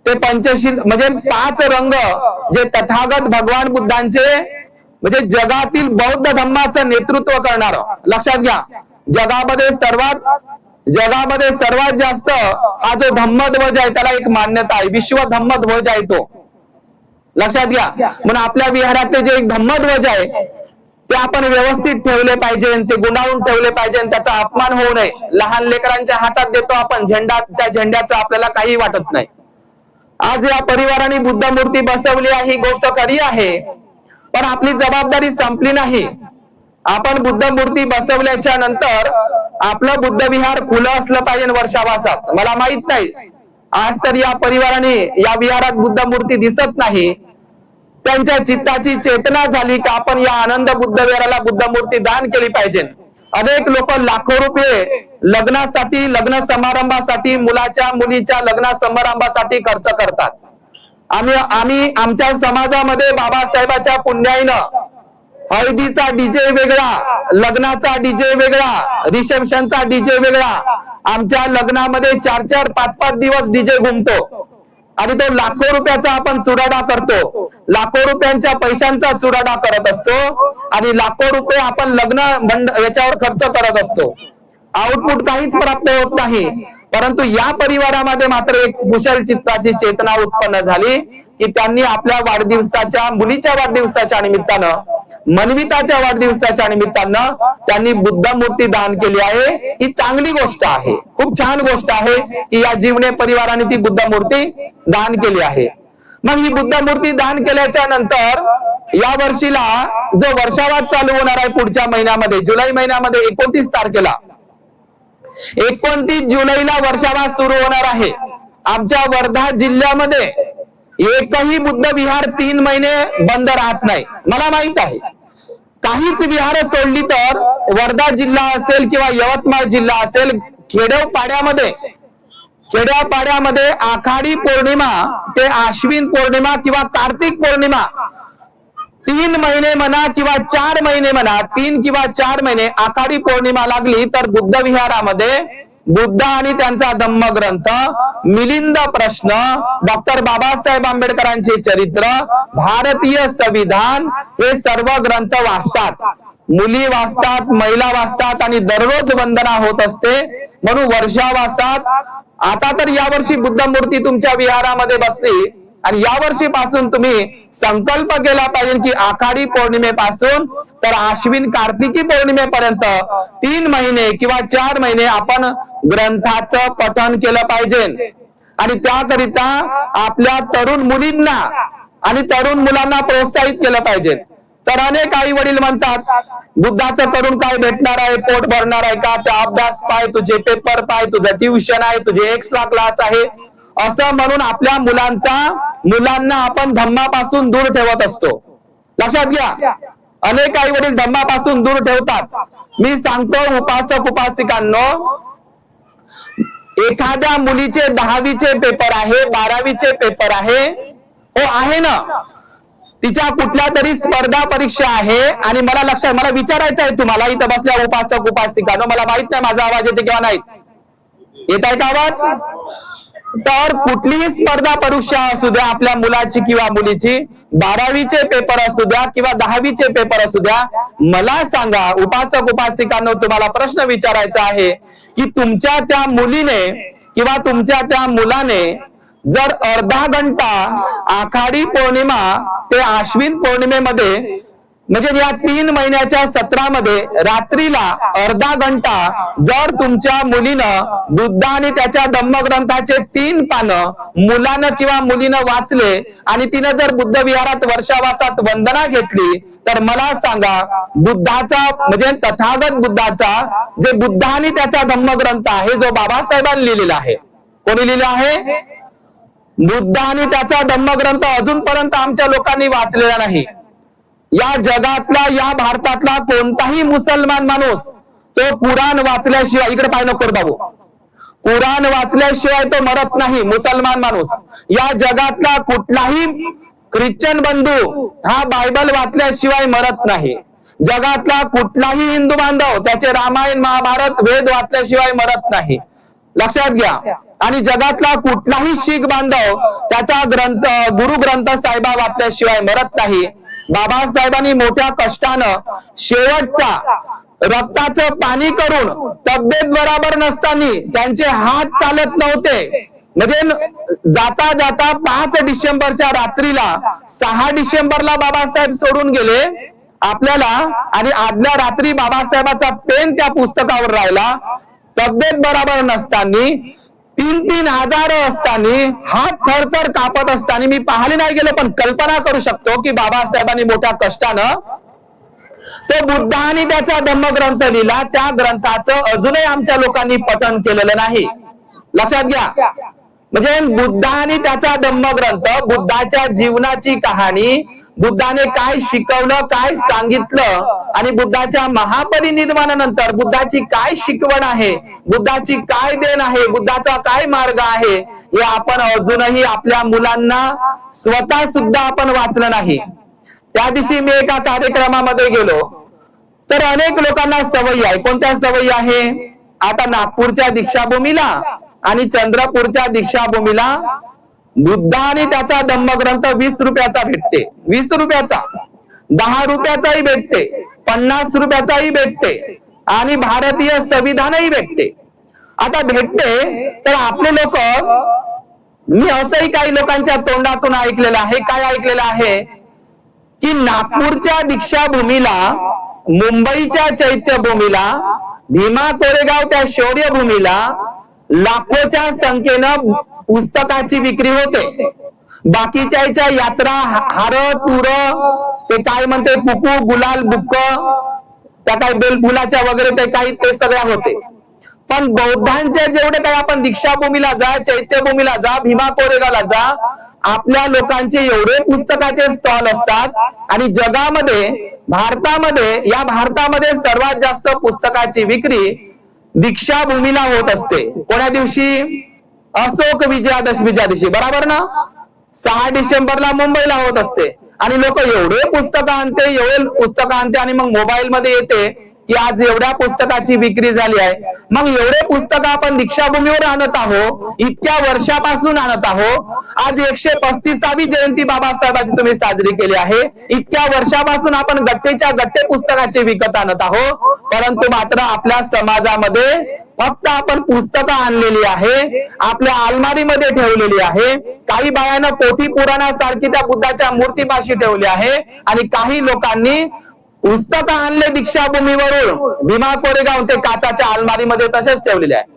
ते पंचशील म्हणजे 5 रंग जे तथागत भगवान बुद्धांचे म्हणजे जगातील बौद्ध धम्माचं नेतृत्व करणार. लक्षात घ्या, जगामध्ये सर्वात जास्त हा जो धम्मध्वज आहे त्याला एक मान्यता आहे, विश्व धम्मध्वज आहे तो. लक्षात घ्या, म्हणून आपल्या विहारातले जे एक धम्मध्वज आहे ते आपण व्यवस्थित ठेवले पाहिजे, ते गुंडाळून ठेवले पाहिजे, त्याचा अपमान होऊ नये. लहान लेकरांच्या हातात देतो आपण झेंडा, त्या झेंड्याचं आपल्याला काही वाटत नाही. आज या परिवाराने बुद्ध मूर्ती बसवली आहे, ही गोष्ट खरी आहे, पण आपली जबाबदारी संपली नाही. आपण बुद्ध मूर्ती बसवल्याच्या नंतर आपलं बुद्ध विहार खुलं असलं पाहिजे वर्षावासात. मला माहित नाही, आज तर या परिवाराने या विहारात बुद्ध मूर्ती दिसत नाही. त्यांच्या चित्ताची चेतना झाली की आपण या आनंद बुद्ध विहाराला बुद्ध मूर्ती दान केली पाहिजे. अनेक लोक लाखो रुपये लग्नासाठी, लग्न समारंभासाठी, मुलीच्या लग्न समारंभासाठी खर्च करतात. आम्ही आमच्या समाजामध्ये बाबासाहेबाच्या पुण्याईनं हळदीचा डीजे वेगळा, लग्नाचा डीजे वेगळा, रिसेप्शनचा डीजे वेगळा. आमच्या लग्नामध्ये 4-4, 5-5 दिवस डीजे घुमतो आणि तो लाखो रुपयाचा आपण चुराडा करतो. लाखो रुपयांच्या पैशांचा चुराडा करत असतो आणि लाखो रुपये आपण लग्न याच्यावर खर्च करत असतो. आउटपुट काहीच प्राप्त होत नाही. परंतु या परिवारामध्ये मात्र एक कुशल चित्ताची चेतना उत्पन्न झाली की त्यांनी आपल्या वाढदिवसाच्या, मुलीच्या वाढदिवसाच्या निमित्तानं, मनविताच्या वाढदिवसाच्या निमित्तानं त्यांनी बुद्ध मूर्ती दान केली आहे. ही चांगली गोष्ट आहे, खूप छान गोष्ट आहे की या जीवने परिवाराने ती बुद्ध मूर्ती दान केली आहे. मग ही बुद्ध मूर्ती दान केल्याच्या नंतर या वर्षीला जो वर्षावाद चालू होणार आहे पुढच्या महिन्यामध्ये, जुलै महिन्यामध्ये 29 तारखेला, 29 जुलैला वर्षावाद सुरू होणार आहे. आमच्या वर्धा जिल्ह्यामध्ये एकही बुद्ध विहार 3 महिने बंद राहत नाही. मला माहित आहे, काहीच विहार सोडली तर वर्धा जिल्हा असेल किंवा यवतमाळ जिल्हा असेल, खेड्यापाड्यामध्ये आखाडी पौर्णिमा ते आश्विन पौर्णिमा किंवा कार्तिक पौर्णिमा 3 महिने म्हणा किंवा 4 महिने म्हणा, 3 किंवा 4 महिने आखाडी पौर्णिमा लागली तर बुद्ध विहारामध्ये बुद्ध आणि त्यांचा धम्मग्रंथ, मिलिंद प्रश्न, डॉक्टर बाबासाहेब आंबेडकरांचे चरित्र, भारतीय संविधान हे सर्व ग्रंथ वाचतात. मुली वाचतात, महिला वाचतात आणि दररोज वंदना होत असते. म्हणून वर्षावासात आता तर यावर्षी बुद्ध मूर्ती तुमच्या विहारामध्ये बसली आणि या वर्षीपासून तुम्ही संकल्प केला पाहिजे की आखाडी पौर्णिमेपासून तर आश्विन कार्तिकी पौर्णिमेपर्यंत 3 महिने किंवा 4 महिने आपण ग्रंथाचं पठण केलं पाहिजे. आणि त्याकरिता आपल्या तरुण मुलींना आणि तरुण मुलांना प्रोत्साहित केलं पाहिजे. तर अनेक आई वडील म्हणतात बुद्धाचं करून काय भेटणार आहे, पोट भरणार आहे का, ते अभ्यास पाय, तुझे पेपर पाय, तुझं ट्युशन आहे, तुझे एक्स्ट्रा क्लास आहे, असं म्हणून आपल्या मुलांना आपण धम्मापासून दूर ठेवत असतो. लक्षात घ्या, अनेक आई वडील धम्मापासून दूर ठेवतात. मी सांगतो उपासक उपासिकांनो, एखाद्या मुलीचे 10वीचे पेपर आहे, 12वीचे पेपर आहे, हो आहे ना, तिच्या कुठल्या तरी स्पर्धा परीक्षा आहे आणि मला विचारायचं आहे तुम्हाला इथं बसल्या उपासक उपासिकांनो, मला माहित नाही माझा आवाज येते किंवा नाही, येत आहे का आवाज? तर कुठलीही स्पर्धा परीक्षा असू द्या, आपल्या मुलाची किंवा मुलीची, 12वीचे पेपर असू द्या किंवा 10वीचे पेपर असू द्या, मला सांगा उपासक उपासिकांनो, तुम्हाला प्रश्न विचारायचा आहे की तुमच्या त्या मुलीने किंवा तुमच्या त्या मुलाने जर अर्धा घंटा आषाढी पौर्णिमा ते आश्विन पौर्णिमेमध्ये म्हणजे या 3 महिन्याच्या सत्रामध्ये रात्रीला अर्धा घंटा जर तुमच्या मुलीनं बुद्ध आणि त्याच्या धम्मग्रंथाचे 3 पानं मुलानं किंवा मुलीनं वाचले आणि तिनं जर बुद्ध विहारात वर्षावासात वंदना घेतली, तर मला सांगा बुद्धाचा म्हणजे तथागत बुद्धाचा जे बुद्ध आणि त्याचा धम्मग्रंथ आहे जो बाबासाहेबांनी लिहिलेला आहे, कोणी लिहिला आहे? बुद्ध आणि त्याचा धम्मग्रंथ अजूनपर्यंत आमच्या लोकांनी वाचलेला नाही. या जगातला या भारतातला कोणताही मुसलमान माणूस तो कुराण वाचल्याशिवाय, इकडे पाय नको बाबू, कुराण वाचल्याशिवाय तो मरत नाही. मुसलमान माणूस या जगातला कुठलाही ख्रिश्चन बंधू हा बायबल वाचल्याशिवाय मरत नाही. जगातला कुठलाही हिंदू बांधव त्याचे रामायण महाभारत वेद वाचल्याशिवाय मरत नाही, लक्षात घ्या. आणि जगातला कुठलाही शीख बांधव त्याचा ग्रंथ गुरु ग्रंथ साहेबा वाचल्याशिवाय मरत नाही. बाबासाहेबांनी मोठ्या कष्टानं शेवटचा रक्ताचं पाणी करून तब्येत बरोबर नसताना त्यांचे हात चालत नव्हते, म्हणजे जाता जाता 5 डिसेंबरच्या रात्रीला 6 डिसेंबरला बाबासाहेब सोडून गेले आपल्याला, आणि आदल्या रात्री बाबासाहेबाचा पेन त्या पुस्तकावर राहिला. तब्येत बरोबर नसताना 3-3 हजार असताना हात थरथर कापत असताना, मी पाहिले नाही गेलो पण कल्पना करू शकतो की बाबासाहेबांनी मोठ्या कष्टानं तो बुद्ध आणि त्याचा धम्मग्रंथ लिहिला. त्या ग्रंथाचं अजूनही आमच्या लोकांनी पठण केलेलं नाही, लक्षात घ्या. म्हणजे बुद्ध आणि त्याचा धम्मग्रंथ बुद्धाच्या जीवनाची कहाणी, बुद्धाने काय शिकवलं, काय सांगितलं आणि बुद्धाच्या महापरिनिर्वाणानंतर बुद्धाची काय शिकवण आहे, बुद्धाची काय देण आहे, बुद्धाचा काय मार्ग आहे, हे आपण अजूनही आपल्या मुलांना स्वतः सुद्धा आपण वाचलं नाही. त्या दिवशी मी एका कार्यक्रमामध्ये गेलो तर अनेक लोकांना सवयी आहे. कोणत्या सवयी आहे? आता नागपूरच्या दीक्षाभूमीला आणि चंद्रपूरच्या दीक्षाभूमीला बुद्ध आणि त्याचा धम्मग्रंथ 20 रुपयाचा भेटते, 20 रुपयाचा, 10 रुपयाचाही भेटते, 50 रुपयाचाही भेटते आणि भारतीय संविधानही भेटते. आता भेटते तर आपले लोक, मी असंही काही लोकांच्या तोंडातून ऐकलेलं आहे, काय ऐकलेलं आहे की नागपूरच्या दीक्षाभूमीला, मुंबईच्या चैत्यभूमीला, भीमा कोरेगाव त्या शौर्यभूमीला लाखोच्या संख्येनं पुस्तकाची विक्री होते. बाकीच्या यात्रा, हार, तुर, ते काय म्हणते कुकू, गुलाल, बुक्क, त्या काही बेलफुलाच्या वगैरे ते काही ते सगळ्या होते. पण बौद्धांचे जेवढे काही आपण दीक्षाभूमीला जा, चैत्यभूमीला जा, भीमा कोरेगावला जा, आपल्या लोकांचे एवढे पुस्तकाचे स्टॉल असतात. आणि जगामध्ये, भारतामध्ये, या भारतामध्ये सर्वात जास्त पुस्तकाची विक्री दीक्षाभूमीला होत असते. कोण्या दिवशी? अशोक विजयादशमीच्या दिवशी, बरोबर ना? 6 डिसेंबरला मुंबईला होत असते. आणि लोक एवढे पुस्तकं आणते, एवढे पुस्तकं आणते आणि मग मोबाईल मध्ये येते की आज एवढ्या पुस्तकाची विक्री झाली आहे. मग एवढे पुस्तकं आपण दीक्षाभूमीवर आणत आहोत, इतक्या वर्षापासून आणत आहोत. आज 135वी जयंती बाबासाहेबांची तुम्ही साजरी केली आहे. इतक्या वर्षापासून आपण गट्टेच्या गट्टे पुस्तकाचे विकत आणत आहोत. परंतु मात्र आपल्या समाजामध्ये फक्त आपण पुस्तकं आणलेली आहे, आपल्या अलमारीमध्ये ठेवलेली आहे. काही बायानं पोथी पुराणासारखी त्या बुद्धाच्या मूर्तीपाशी ठेवली आहे आणि काही लोकांनी पुस्तकं आणले दीक्षाभूमीवरून भीमा कोरेगाव ते काचाच्या अलमारीमध्ये तसेच ठेवलेले आहे.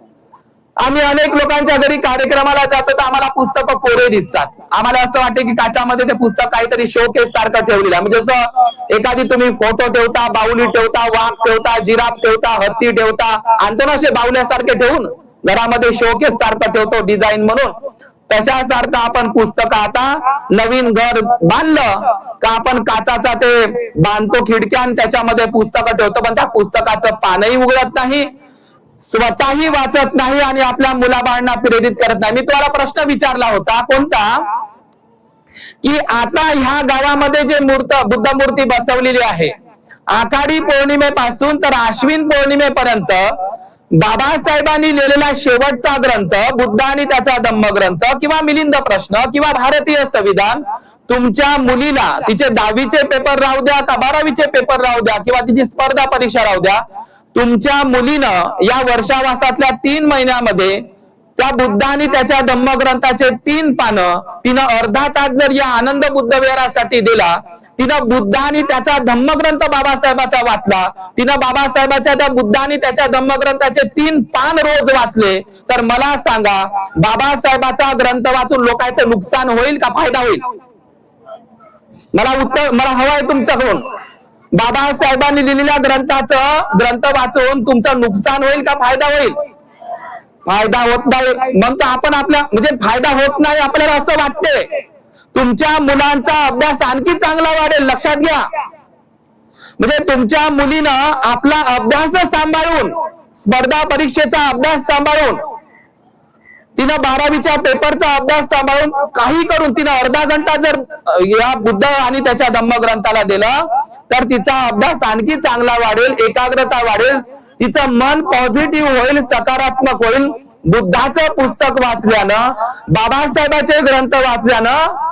आम्ही अनेक लोकांच्या घरी कार्यक्रमाला जातो तर आम्हाला पुस्तकं कोरे दिसतात. आम्हाला असं वाटतं की काचामध्ये ते पुस्तक काहीतरी शोकेस सारखं ठेवलेलं आहे. म्हणजे असं एखादी तुम्ही फोटो ठेवता, बाहुली ठेवता, वाघ ठेवता, जिराफ ठेवता, हत्ती ठेवता, आणतो ना असे बाहुल्यासारखे ठेवून घरामध्ये शोकेस सारखं ठेवतो डिझाईन म्हणून, तशासारखं आपण पुस्तकं आता नवीन घर बांधलं का आपण काचाचा ते बांधतो खिडक्या आणि त्याच्यामध्ये पुस्तकं ठेवतो, पण त्या पुस्तकाचं पानही उघडत नाही, स्वतःही वाचत नाही आणि आपल्या मुलाबाळांना प्रेरित करत नाही. मी तुम्हाला प्रश्न विचारला होता कोणता, की आता ह्या गावामध्ये जे बुद्ध मूर्ती बसवलेली आहे, आषाढी पौर्णिमेपासून तर आश्विन पौर्णिमेपर्यंत बाबासाहेबांनी लिहिलेला शेवटचा ग्रंथ बुद्ध आणि त्याचा धम्मग्रंथ किंवा मिलिंद प्रश्न किंवा भारतीय संविधान तुमच्या मुलीला तिचे 10वीचे पेपर राहू द्या का 12वीचे पेपर राहू द्या किंवा तिची स्पर्धा परीक्षा राहू द्या, तुमच्या मुलीनं या वर्षावासातल्या 3 महिन्यामध्ये त्या बुद्ध आणि त्याच्या धम्मग्रंथाचे 3 पानं तिनं अर्धा तास जर या आनंद बुद्ध विहारासाठी दिला, तिनं बुद्ध आणि त्याचा धम्मग्रंथ बाबासाहेबाचा वाचला, तिनं बाबासाहेबाच्या त्या बुद्ध आणि त्याच्या धम्मग्रंथाचे 3 पान रोज वाचले, तर मला सांगा बाबासाहेबाचा ग्रंथ वाचून लोकांचं नुकसान होईल का फायदा होईल? मला हवंय तुमच्याकडून, बाबासाहेबांनी लिहिलेल्या ग्रंथ वाचून तुमचं नुकसान होईल का फायदा होईल? फायदा होत नाही. मग तर आपण म्हणजे फायदा होत नाही आपल्याला असं वाटते. तुमच्या मुलांचा अभ्यास आणखी चांगला वाढेल, लक्षात घ्या. म्हणजे तुमच्या मुलीनं आपला अभ्यास सांभाळून, स्पर्धा परीक्षेचा अभ्यास सांभाळून, तिनं 12वीच्या पेपरचा अभ्यास सांभाळून काही करून तिनं अर्धा घंटा जर या बुद्ध आणि त्याच्या धम्मग्रंथाला दिलं तर तिचा अभ्यास आणखी चांगला वाढेल, एकाग्रता वाढेल, तिचं मन पॉझिटिव्ह होईल, सकारात्मक होईल. बुद्धाचं पुस्तक वाचल्यानं, बाबासाहेबाचे ग्रंथ वाचल्यानं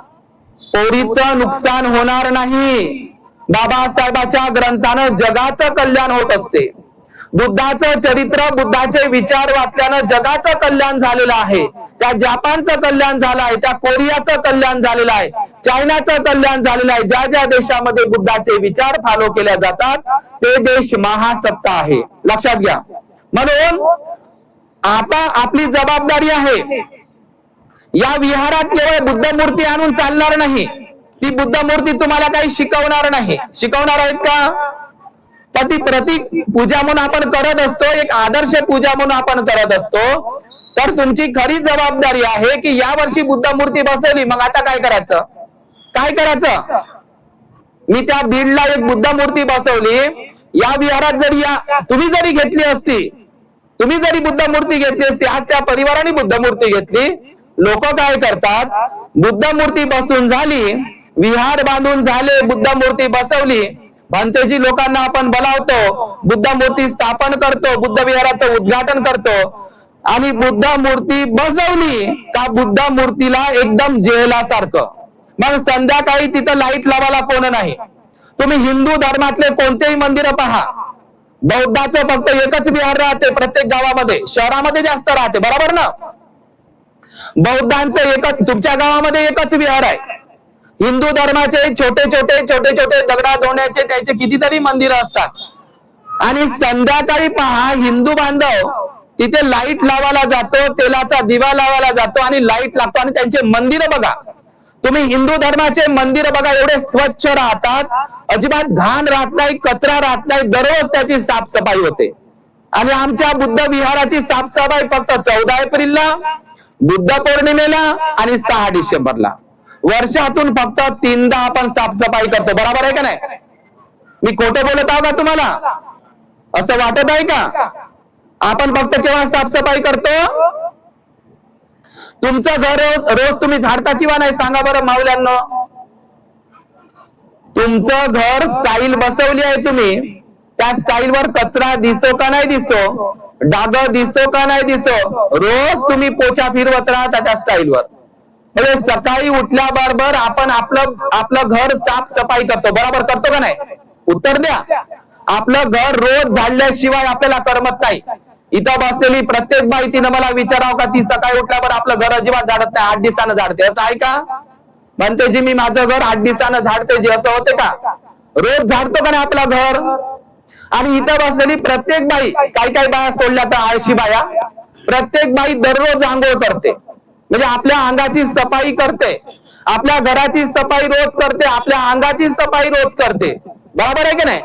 पोरीचं नुकसान होणार नाही. बाबासाहेबाच्या ग्रंथानं जगाचं कल्याण होत असते. बुद्धाचं चरित्र, बुद्धाचे विचार वाचल्यानं जगाचं कल्याण झालेलं आहे. त्या जपानचं कल्याण झालं आहे, त्या कोरियाचं कल्याण झालेलं आहे, चायनाचं कल्याण झालेलं आहे. ज्या ज्या देशामध्ये बुद्धाचे विचार फॉलो केले जातात ते देश महासत्ता आहे, लक्षात घ्या. म्हणून आता आपली जबाबदारी आहे, या विहारात केवळ बुद्ध मूर्ती आणून चालणार नाही. ती बुद्ध मूर्ती तुम्हाला काही शिकवणार नाही. शिकवणार आहेत का? ती प्रतीक पूजा म्हणून आपण करत असतो, एक आदर्श पूजा म्हणून आपण करत असतो. तर तुमची खरी जबाबदारी आहे की या वर्षी बुद्ध मूर्ती बसवली, मग आता काय करायचं? काय करायचं? मी त्या बीडला एक बुद्ध मूर्ती बसवली, या विहारात जरी तुम्ही जरी घेतली असती, तुम्ही जरी बुद्ध मूर्ती घेतली असती, आज त्या परिवाराने बुद्ध मूर्ती घेतली. लोक काय करतात? बुद्ध मूर्ती बसून झाली, विहार बांधून झाले, बुद्ध मूर्ती बसवली, भंतेजी लोकांना आपण बोलावतो, बुद्ध मूर्ती स्थापन करतो, बुद्ध विहाराचं उद्घाटन करतो, आणि बुद्ध मूर्ती बसवली का बुद्ध मूर्तीला एकदम जेलासारखं. मग संध्याकाळी तिथं लाईट लावायला कोण नाही. तुम्ही हिंदू धर्मातले कोणतेही मंदिर पहा, बौद्धाचं फक्त एकच विहार राहते प्रत्येक गावामध्ये, शहरामध्ये जास्त राहते, बरोबर ना? बौद्धांचं एकच, तुमच्या गावामध्ये एकच विहार आहे. हिंदू धर्माचे छोटे छोटे दगडा धोण्याचे त्याचे कितीतरी मंदिर असतात. आणि संध्याकाळी पहा, हिंदू बांधव तिथे लाईट लावायला जातो, तेलाचा दिवा लावायला जातो आणि लाईट लागतो. आणि त्यांचे मंदिर बघा, तुम्ही हिंदू धर्माचे मंदिर बघा, एवढे स्वच्छ राहतात, अजिबात घाण राहत नाही, कचरा राहत नाही, दररोज त्याची साफसफाई होते. आणि आमच्या बुद्ध विहाराची साफसफाई फक्त 14 एप्रिलला, बुद्ध पौर्णिमेला आणि 6 डिसेंबरला, वर्षातून फक्त 3दा आपण साफसफाई करतो. बरोबर आहे का नाही? मी खोटं बोलत आहो का तुम्हाला? असं वाटत आहे का? आपण फक्त केव्हा साफसफाई करतो? तुमचं घर रोज तुम्ही झाडता किंवा नाही सांगा बरं माऊल्यांनो? तुमचं घर स्टाईल बसवली आहे तुम्ही, त्या स्टाईलवर कचरा दिसो का नाही दिसो, डाग दिसो का नाही दिसो, रोज तुम्ही पोछा फिरवत राहता त्या स्टाईलवर. म्हणजे सकाळी उठल्याबरोबर आपण आपलं घर साफसफाई करतो, बरोबर करतो का नाही? उत्तर द्या. आपलं घर रोज झाडल्याशिवाय आपल्याला करमत नाही. इथं बसलेली प्रत्येक बाई तिनं मला विचारावं का ती सकाळी उठल्यावर आपलं घर अजिबात झाडत नाही, 8 दिवसानं झाडते, असं आहे का? म्हणते जी मी माझं घर 8 दिवसानं झाडते जी, असं होते का? रोज झाडतो का नाही आपलं घर? आणि इथं बसलेली प्रत्येक बाई, काही बाया सोडल्या तर आळशी बाया, प्रत्येक बाई दररोज आंघोळ करते, म्हणजे आपल्या अंगाची सफाई करते, आपल्या घराची सफाई रोज करते, आपल्या अंगाची सफाई रोज करते, बरोबर आहे की नाही?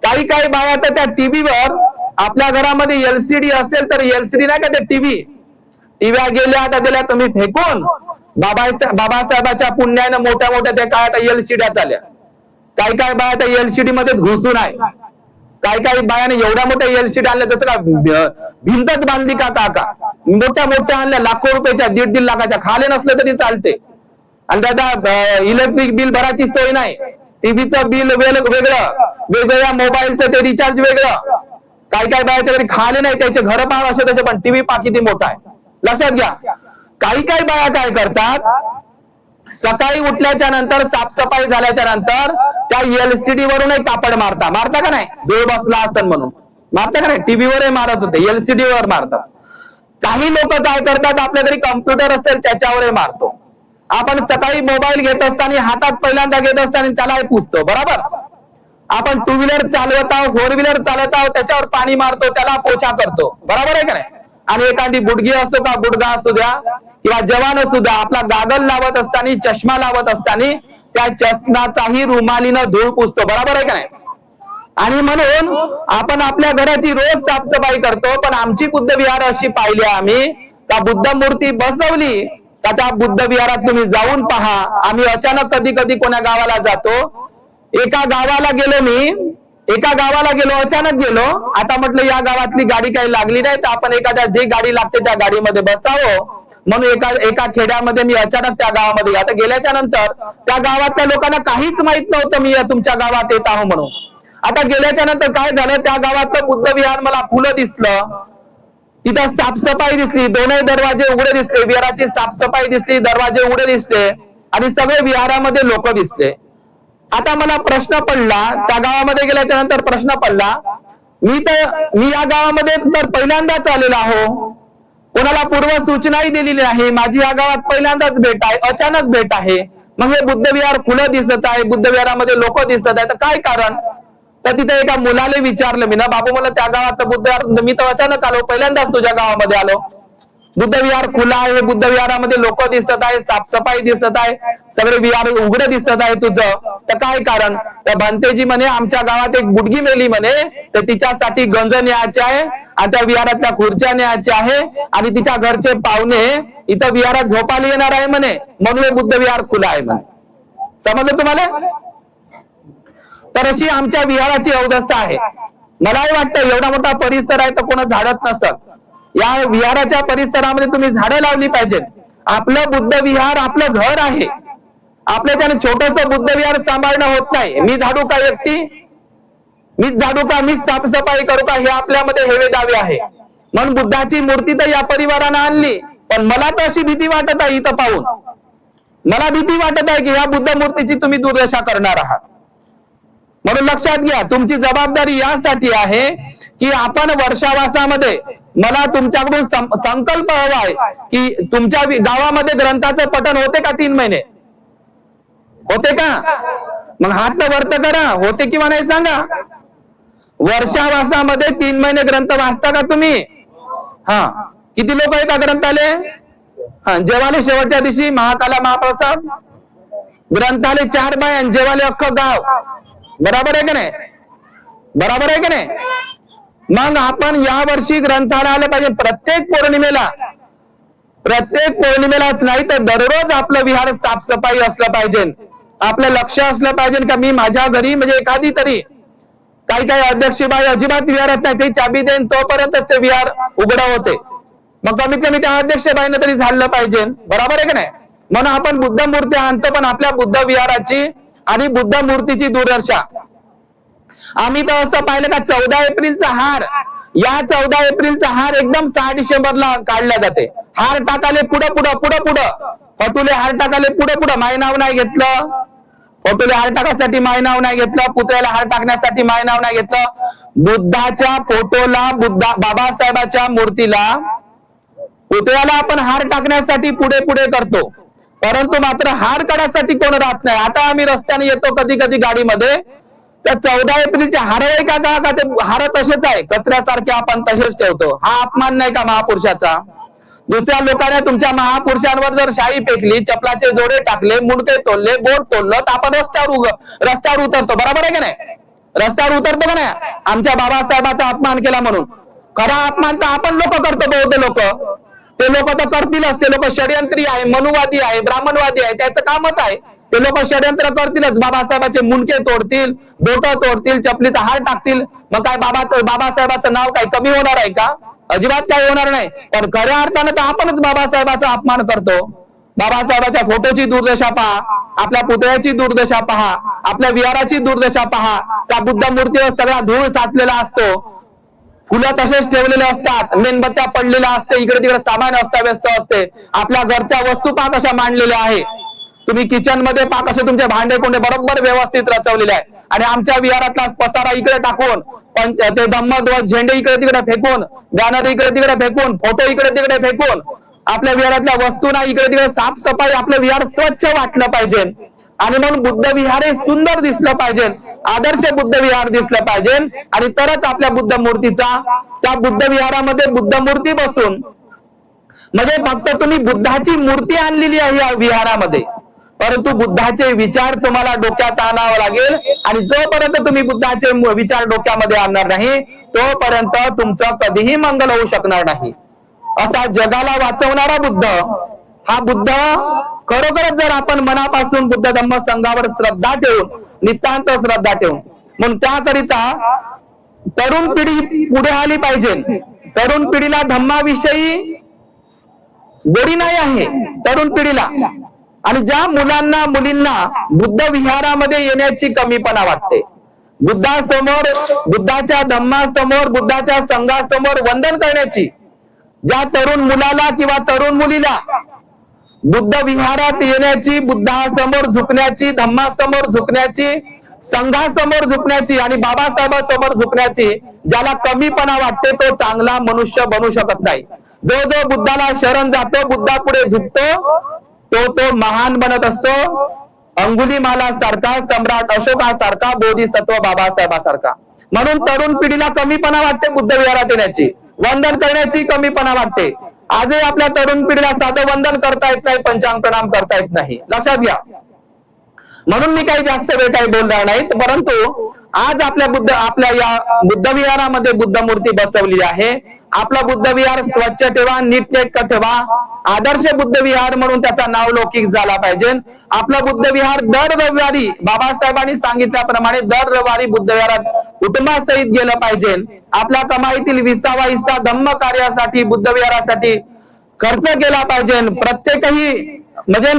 काही बाया तर त्या टीव्हीवर, आपल्या घरामध्ये एलसीडी असेल तर एलसीडी नाही का ते टीव्ही गेल्या तुम्ही फेकून, बाबासाहेबाच्या पुण्यानं मोठ्या त्या काय एलसीड्या चालल्या. काही बाया त्या एलसीडी मध्ये घुसून आहे. काही बायाने एवढ्या मोठ्या एलसीडी आणल्या, जसं का भिंतच बांधली का काका, मोठ्या आणल्या, लाखो रुपयाच्या, 1.5 लाखाच्या, खाले नसले तरी चालते. आणि दादा इलेक्ट्रिक बिल भरायची सोय नाही, टीव्हीचं बिल वेगळं, वेगवेगळ्या मोबाईलचं ते रिचार्ज वेगळं, काही काही बायाच्या घरी खाले नाही, त्याचे घर पहा असे तसे, पण टीव्ही पहा किती मोठा आहे. लक्षात घ्या. काही काही बाया काय करतात, सकाळी उठल्याच्या नंतर साफसफाई झाल्याच्या नंतर त्या एलसीडी वरूनही कापड मारता का नाही, देव बसला असेल म्हणून मारता का नाही, टीव्हीवरही मारत होते, एलसीडी वर मारतात. काही लोक काय करतात, आपल्या घरी कम्प्युटर असेल त्याच्यावरही मारतो. आपण सकाळी मोबाईल घेत असताना हातात पहिल्यांदा घेत असताना त्यालाही पुसतो, बरोबर. आपण टू व्हीलर चालवत आहोत, फोर व्हीलर चालवत आहोत, त्याच्यावर पाणी मारतो, त्याला पोछा करतो, बरोबर आहे का नाही. आणि एखादी बुडगी असो का गुडगा असू द्या किंवा जवान असू द्या, आपला गागल लावत असताना, चष्मा लावत असताना त्या चष्म्याचाही रुमालीनं धूळ पुसतो, बरोबर आहे का नाही. आणि म्हणून आपण आपल्या घराची रोज साफसफाई करतो. पण आमची बुद्ध विहार अशी पाहिली आम्ही, का बुद्ध मूर्ती बसवली का त्या बुद्ध विहारात तुम्ही जाऊन पहा. आम्ही अचानक कधी कधी कोण्या गावाला जातो, एका गावाला गेलो, अचानक गेलो. आता म्हटलं या गावातली गाडी काही लागली नाही, तर आपण एखाद्या जी गाडी लागते त्या गाडीमध्ये बसावं. म्हणून एका खेड्यामध्ये मी अचानक त्या गावामध्ये, आता गेल्याच्या नंतर त्या गावातल्या लोकांना काहीच माहित नव्हतं मी तुमच्या गावात येत आहो म्हणून. आता गेल्याच्या नंतर काय झालं, त्या गावातलं बुद्ध विहार मला फुलं दिसलं, तिथं साफसफाई दिसली, दोनही दरवाजे उघडे दिसले, विहाराची साफसफाई दिसली, दरवाजे उघडे दिसले आणि सगळे विहारामध्ये लोक दिसले. आता मला प्रश्न पडला, त्या गावामध्ये गेल्याच्या नंतर प्रश्न पडला, मी या गावामध्ये तर पहिल्यांदाच आलेलो आहो, कोणाला पूर्व सूचनाही दिलेली नाही, माझी या गावात पहिल्यांदाच भेट आहे, अचानक भेट आहे. मग हे बुद्ध विहार खुलं दिसत आहे, बुद्ध विहारामध्ये लोक दिसत आहे, तर काय कारण. तर तिथे एका मुलाला विचारलं मी ना, बाबू मला त्या गावात बुद्ध विहार, मी तर अचानक आलो, पहिल्यांदाच तुझ्या गावामध्ये आलो, बुद्ध विहार खुला आहे, बुद्ध विहारामध्ये लोक दिसत आहे, साफसफाई दिसत आहे, सगळे विहार उघडे दिसत आहे तुझं, तर काय कारण. तर भंतेजी म्हणे आमच्या गावात एक गुडगी मेली म्हणे, तर तिच्यासाठी गंज न्यायचे आहे आणि त्या विहारातल्या खुर्च्या न्यायच्या आहे आणि तिच्या घरचे पाहुणे इथं विहारात झोपायला येणार आहे म्हणे, म्हणून हे बुद्ध विहार खुला आहे म्हणे. समजलं तुम्हाला. तर अशी आमच्या विहाराची अवस्था आहे. मलाही वाटतं एवढा मोठा परिसर आहे तर कोणा झाडत नसत. या विहाराच्या परिसरामध्ये तुम्ही झाडं लावली पाहिजेत. आपलं बुद्ध विहार आपलं घर आहे. आपल्याच्याने छोटस बुद्ध विहार सांभाळणं होत नाही. मी झाडू का एकटी, मीच झाडू का, मीच साफसफाई करू का, हे आपल्यामध्ये हेवे दावे आहे. म्हणून बुद्धाची मूर्ती तर या परिवारानं आणली, पण मला तर अशी भीती वाटत आहे इथं पाहून, मला भीती वाटत आहे की या बुद्ध मूर्तीची तुम्ही दुर्दशा करणार आहात. म्हणून लक्षात घ्या, तुमची जबाबदारी यासाठी आहे की आपण वर्षावासामध्ये, मला तुमच्याकडून संकल्प हवा आहे की तुमच्या गावामध्ये ग्रंथाचं पठण होते का 3 महिने, होते का. मग हात वरत करा, होते किंवा नाही सांगा. वर्षावासामध्ये 3 महिने ग्रंथ वाचता का तुम्ही. हा, किती लोक आहेत का ग्रंथाले. जेवाले शेवटच्या दिवशी महाकाला महाप्रसाद, ग्रंथाले 4 बाय, जेवाले अख्खं गाव. बरोबर आहे का नाही, बरोबर आहे का नाही. मग आपण या वर्षी ग्रंथाला आलं पाहिजे. प्रत्येक पौर्णिमेलाच नाही तर दररोज आपलं विहार साफसफाई असलं पाहिजे. आपलं लक्ष असलं पाहिजे का मी माझ्या घरी, म्हणजे एखादी तरी काही अध्यक्ष बाई अजिबात विहारात नाही, ते चाबी देईन तोपर्यंतच ते विहार उघडा होते. मग कमीत कमी त्या अध्यक्ष बाईनं तरी झालं पाहिजे. बरोबर आहे का नाही. म्हणून आपण बुद्ध मूर्ती आणतो, पण आपल्या बुद्ध विहाराची आणि बुद्ध मूर्तीची दुर्दशा. आम्ही तर असं पाहिलं का 14 एप्रिलचा हार, या 14 एप्रिलचा हार एकदम 6 डिसेंबरला काढला जाते. हार टाकाले पुढं फटुले हार टाकाले पुढं माय नाव नाही घेतलं, फटुले हार टाकासाठी माय नाव नाही घेतलं, पुतळ्याला हार टाकण्यासाठी माय नाव नाही घेतलं. बुद्धाच्या फोटोला, बाबासाहेबाच्या मूर्तीला, पुतळ्याला आपण हार टाकण्यासाठी पुढे करतो, परंतु मात्र हार काढण्यासाठी कोण राहत नाही. आता आम्ही रस्त्याने येतो कधी गाडीमध्ये, त्या 14 एप्रिलचे हार आहे का ते हार तसेच आहे, कचऱ्यासारखे आपण तसेच ठेवतो. हा अपमान नाही का महापुरुषाचा. दुसऱ्या लोकांनी तुमच्या महापुरुषांवर जर शाई फेकली, चपलाचे जोडे टाकले, मुंडके तोडले, बोट तोडलं, तर आपण रस्त्यावर उतरतो. बरोबर आहे का नाही. रस्त्यावर उतरतो का नाही. आमच्या बाबासाहेबाचा अपमान केला म्हणून. खरा अपमान तर आपण लोक करतो, बौद्ध लोक. ते लोक तर करतीलच. ते लोक षडयंत्री आहे, मनुवादी आहे, ब्राह्मणवादी आहे, त्याचं कामच आहे. ते लोक षडयंत्र करतीलच. बाबासाहेबाचे मुंडके तोडतील, बोट तोडतील, चपलीचा हार टाकतील. मग काय बाबासाहेबाचं नाव काय कमी होणार आहे का. अजिबात काही होणार नाही. पण खऱ्या अर्थानं तर आपणच बाबासाहेबाचा अपमान करतो. बाबासाहेबाच्या फोटोची दुर्दशा पहा, आपल्या पुतळ्याची दुर्दशा पहा, आपल्या विहाराची दुर्दशा पहा. त्या बुद्ध मूर्तीवर सगळा धूळ साचलेला असतो. फुलं तसेच ठेवलेले असतात, मेणबत्त्या पडलेल्या असते, इकडे तिकडे सामान अस्ताव्यस्त असते. आपल्या घरच्या वस्तू पहा कशा मांडलेल्या आहे. तुम्ही किचन मध्ये पहा कसे तुमचे भांडे कोंडे बरोबर व्यवस्थित रचवलेले आहे. आणि आमच्या विहारातला पसारा इकडे टाकून, ते धम्मध्वज झेंडे इकडे तिकडे फेकून, बॅनर इकडे तिकडे फेकून, फोटो इकडे तिकडे फेकून, आपल्या विहारातल्या वस्तूंना इकडे तिकडे साफसफाई, आपलं विहार स्वच्छ वाटलं पाहिजे. आणि म्हणून बुद्ध विहार हे सुंदर दिसलं पाहिजे, आदर्श बुद्ध विहार दिसलं पाहिजे. आणि तरच आपल्या बुद्ध मूर्तीचा, त्या बुद्ध विहारामध्ये बुद्ध मूर्ती बसून, म्हणजे फक्त तुम्ही बुद्धाची मूर्ती आणलेली आहे या विहारामध्ये, परंतु बुद्धाचे विचार तुम्हाला डोक्यात आणावं लागेल. आणि जोपर्यंत तुम्ही बुद्धाचे विचार डोक्यामध्ये आणणार नाही, तोपर्यंत तुमचं कधीही मंगल होऊ शकणार नाही. असा जगाला वाचवणारा बुद्ध, हा बुद्ध खरोखरच जर आपण मनापासून बुद्ध धम्म संघावर श्रद्धा ठेवून, नितांत श्रद्धा ठेवून, म्हणून त्याकरिता तरुण पिढी पुढे आली पाहिजे. तरुण पिढीला धम्माविषयी गोडी नाही आहे तरुण पिढीला. आणि ज्या मुलांना मुलींना बुद्ध विहारामध्ये येण्याची कमीपणा वाटते, बुद्धासमोर, बुद्धाच्या धम्मासमोर, बुद्धाच्या संघासमोर वंदन करण्याची, ज्या तरुण मुलाला किंवा तरुण मुलीला बुद्ध विहारात येण्याची, बुद्धासमोर झुकण्याची, धम्मासमोर झुकण्याची, संघासमोर झुकण्याची आणि बाबासाहेबांसमोर झुकण्याची ज्याला कमीपणा वाटते, तो चांगला मनुष्य बनू शकत नाही. जो जो बुद्धाला शरण जातो, बुद्धापुढे झुकतो, तो महान बनत असतो. अंगुलीमाला सारखा, सम्राट अशोकासारखा, बोधिसत्व बाबासाहेबासारखा. म्हणून तरुण पिढीला कमीपणा वाटते बुद्ध विहारात येण्याची, वंदन करण्याची कमीपणा वाटते. आजही आपल्या तरुण पिढीला साधं वंदन करता येत नाही, पंचांग प्रणाम करता येत नाही, लक्षात घ्या. म्हणून मी काही जास्त वेळ काही बोलणार नाही. परंतु आज आपल्या या बुद्ध विहारामध्ये बुद्ध मूर्ती बसवलेली आहे. आपला बुद्ध विहार स्वच्छ ठेवा, नीटनेटकं ठेवा, आदर्श बुद्ध विहार म्हणून त्याचा नावलौकिक झाला पाहिजे. आपलं बुद्ध विहार दर रविवारी बाबासाहेबांनी सांगितल्याप्रमाणे दर रविवारी बुद्ध विहारात कुटुंबासहित गेलं पाहिजे. आपल्या कमाईतील 20वा हिस्सा धम्म कार्यासाठी, बुद्ध विहारासाठी खर्च केला पाहिजे.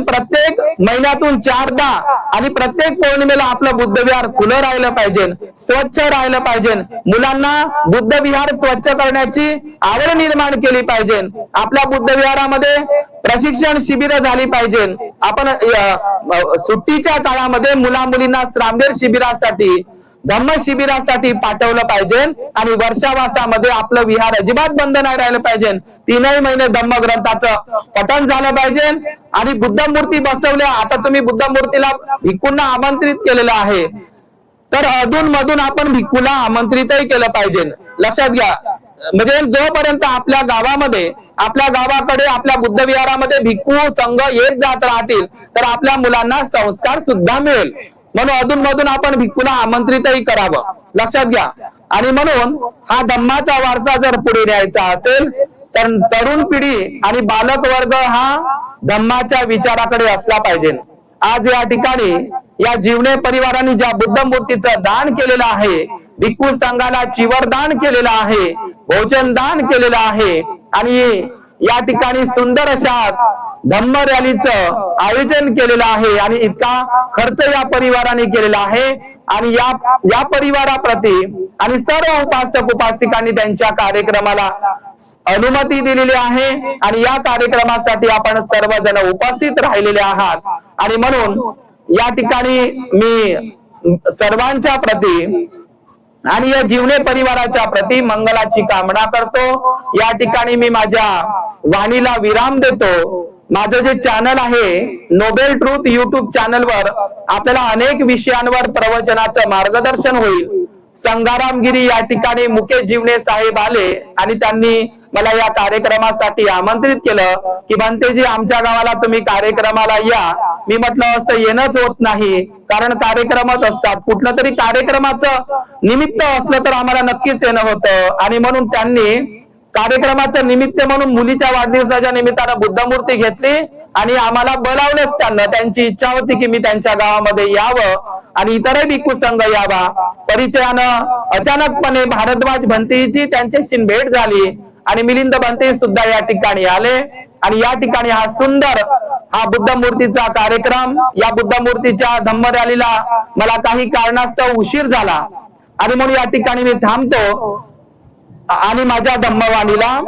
प्रत्येक महिन्यातून 4दा आणि प्रत्येक पौर्णिमेला आपलं बुद्ध विहार खुलं राहिलं पाहिजे, स्वच्छ राहिलं पाहिजे. मुलांना बुद्ध विहार स्वच्छ करण्याची आवड निर्माण केली पाहिजे. आपल्या बुद्ध विहारामध्ये प्रशिक्षण शिबिर झाली पाहिजे. आपण सुट्टीच्या काळामध्ये मुला मुलींना श्रामदेव शिबिरासाठी, धम्म शिबिरासाठी पाठवलं पाहिजे. आणि वर्षावासामध्ये आपलं विहार अजिबात बंद नाही राहिलं पाहिजे. 3 महिने धम्म ग्रंथाचं पठण झालं पाहिजे. आणि बुद्ध मूर्ती बसवल्या, आता तुम्ही बुद्ध मूर्तीला भिक्खूंना आमंत्रित केलेलं आहे, तर अधून मधून आपण भिक्खूला आमंत्रितही केलं पाहिजे. लक्षात घ्या, म्हणजे जोपर्यंत आपल्या गावामध्ये, आपल्या गावाकडे, आपल्या बुद्ध विहारामध्ये भिक्खू संघ येत जात राहतील, तर आपल्या मुलांना संस्कार सुद्धा मिळेल. म्हणून अधून मधून आपण भिक्खूला आमंत्रितही करावं, लक्षात घ्या. आणि म्हणून हा धम्माचा वारसा जर पुढे न्यायचा असेल, तर तरुण पिढी आणि बालक वर्ग हा धम्माच्या विचाराकडे असला पाहिजे. आज या ठिकाणी या जीवने परिवाराने ज्या बुद्ध मूर्तीचं दान केलेलं आहे, भिक्खू संघाला चिवर दान केलेलं आहे, भोजन दान केलेलं आहे, आणि या ठिकाणी सुंदर अशा धम्म रॅलीचं आयोजन केलेलं आहे. आणि इतका खर्च या परिवाराने केलेला आहे. आणि या परिवाराप्रती आणि सर्व उपासक उपासिकांनी त्यांच्या कार्यक्रमाला अनुमती दिलेली आहे. आणि या कार्यक्रमासाठी आपण सर्वजण उपस्थित राहिलेले आहात. आणि म्हणून या ठिकाणी मी सर्वांच्या प्रती आणि या जीवने परिवाराच्या प्रती मंगलाची कामना करतो. या ठिकाणी मी माझ्या वाणीला विराम देतो. माझं जे चॅनल आहे नोबेल ट्रूथ युट्यूब चॅनलवर आपल्याला अनेक विषयांवर प्रवचनाचं मार्गदर्शन होईल. संगारामगिरी या ठिकाणी मुकेश जीवने साहेब आले आणि त्यांनी मला या कार्यक्रमासाठी आमंत्रित केलं की बंतेजी आमच्या गावाला तुम्ही कार्यक्रमाला या. मी म्हटलं असं येणंच होत नाही, कारण कार्यक्रमच असतात. कुठलं तरी कार्यक्रमाचं निमित्त असलं तर आम्हाला नक्कीच येणं होतं. आणि म्हणून त्यांनी कार्यक्रमाचं निमित्त म्हणून मुलीच्या वाढदिवसाच्या निमित्तानं बुद्ध मूर्ती घेतली आणि आम्हाला बोलावलंच. त्यांना त्यांची इच्छा होती की मी त्यांच्या गावामध्ये यावं आणि इतरही भिक्खू संघ यावा. परिचयानं अचानकपणे भारद्वाज भंतेजी त्यांच्याशी भेट झाली आणि मिलिंद भंते सुद्धा या ठिकाणी आले. आणि या ठिकाणी हा सुंदर हा बुद्ध मूर्तीचा कार्यक्रम, या बुद्ध मूर्तीच्या धम्म रॅलीला मला काही कारणास्तव उशीर झाला आणि म्हणून या ठिकाणी मी थांबतो. आणि माझ्या धम्मवाणीला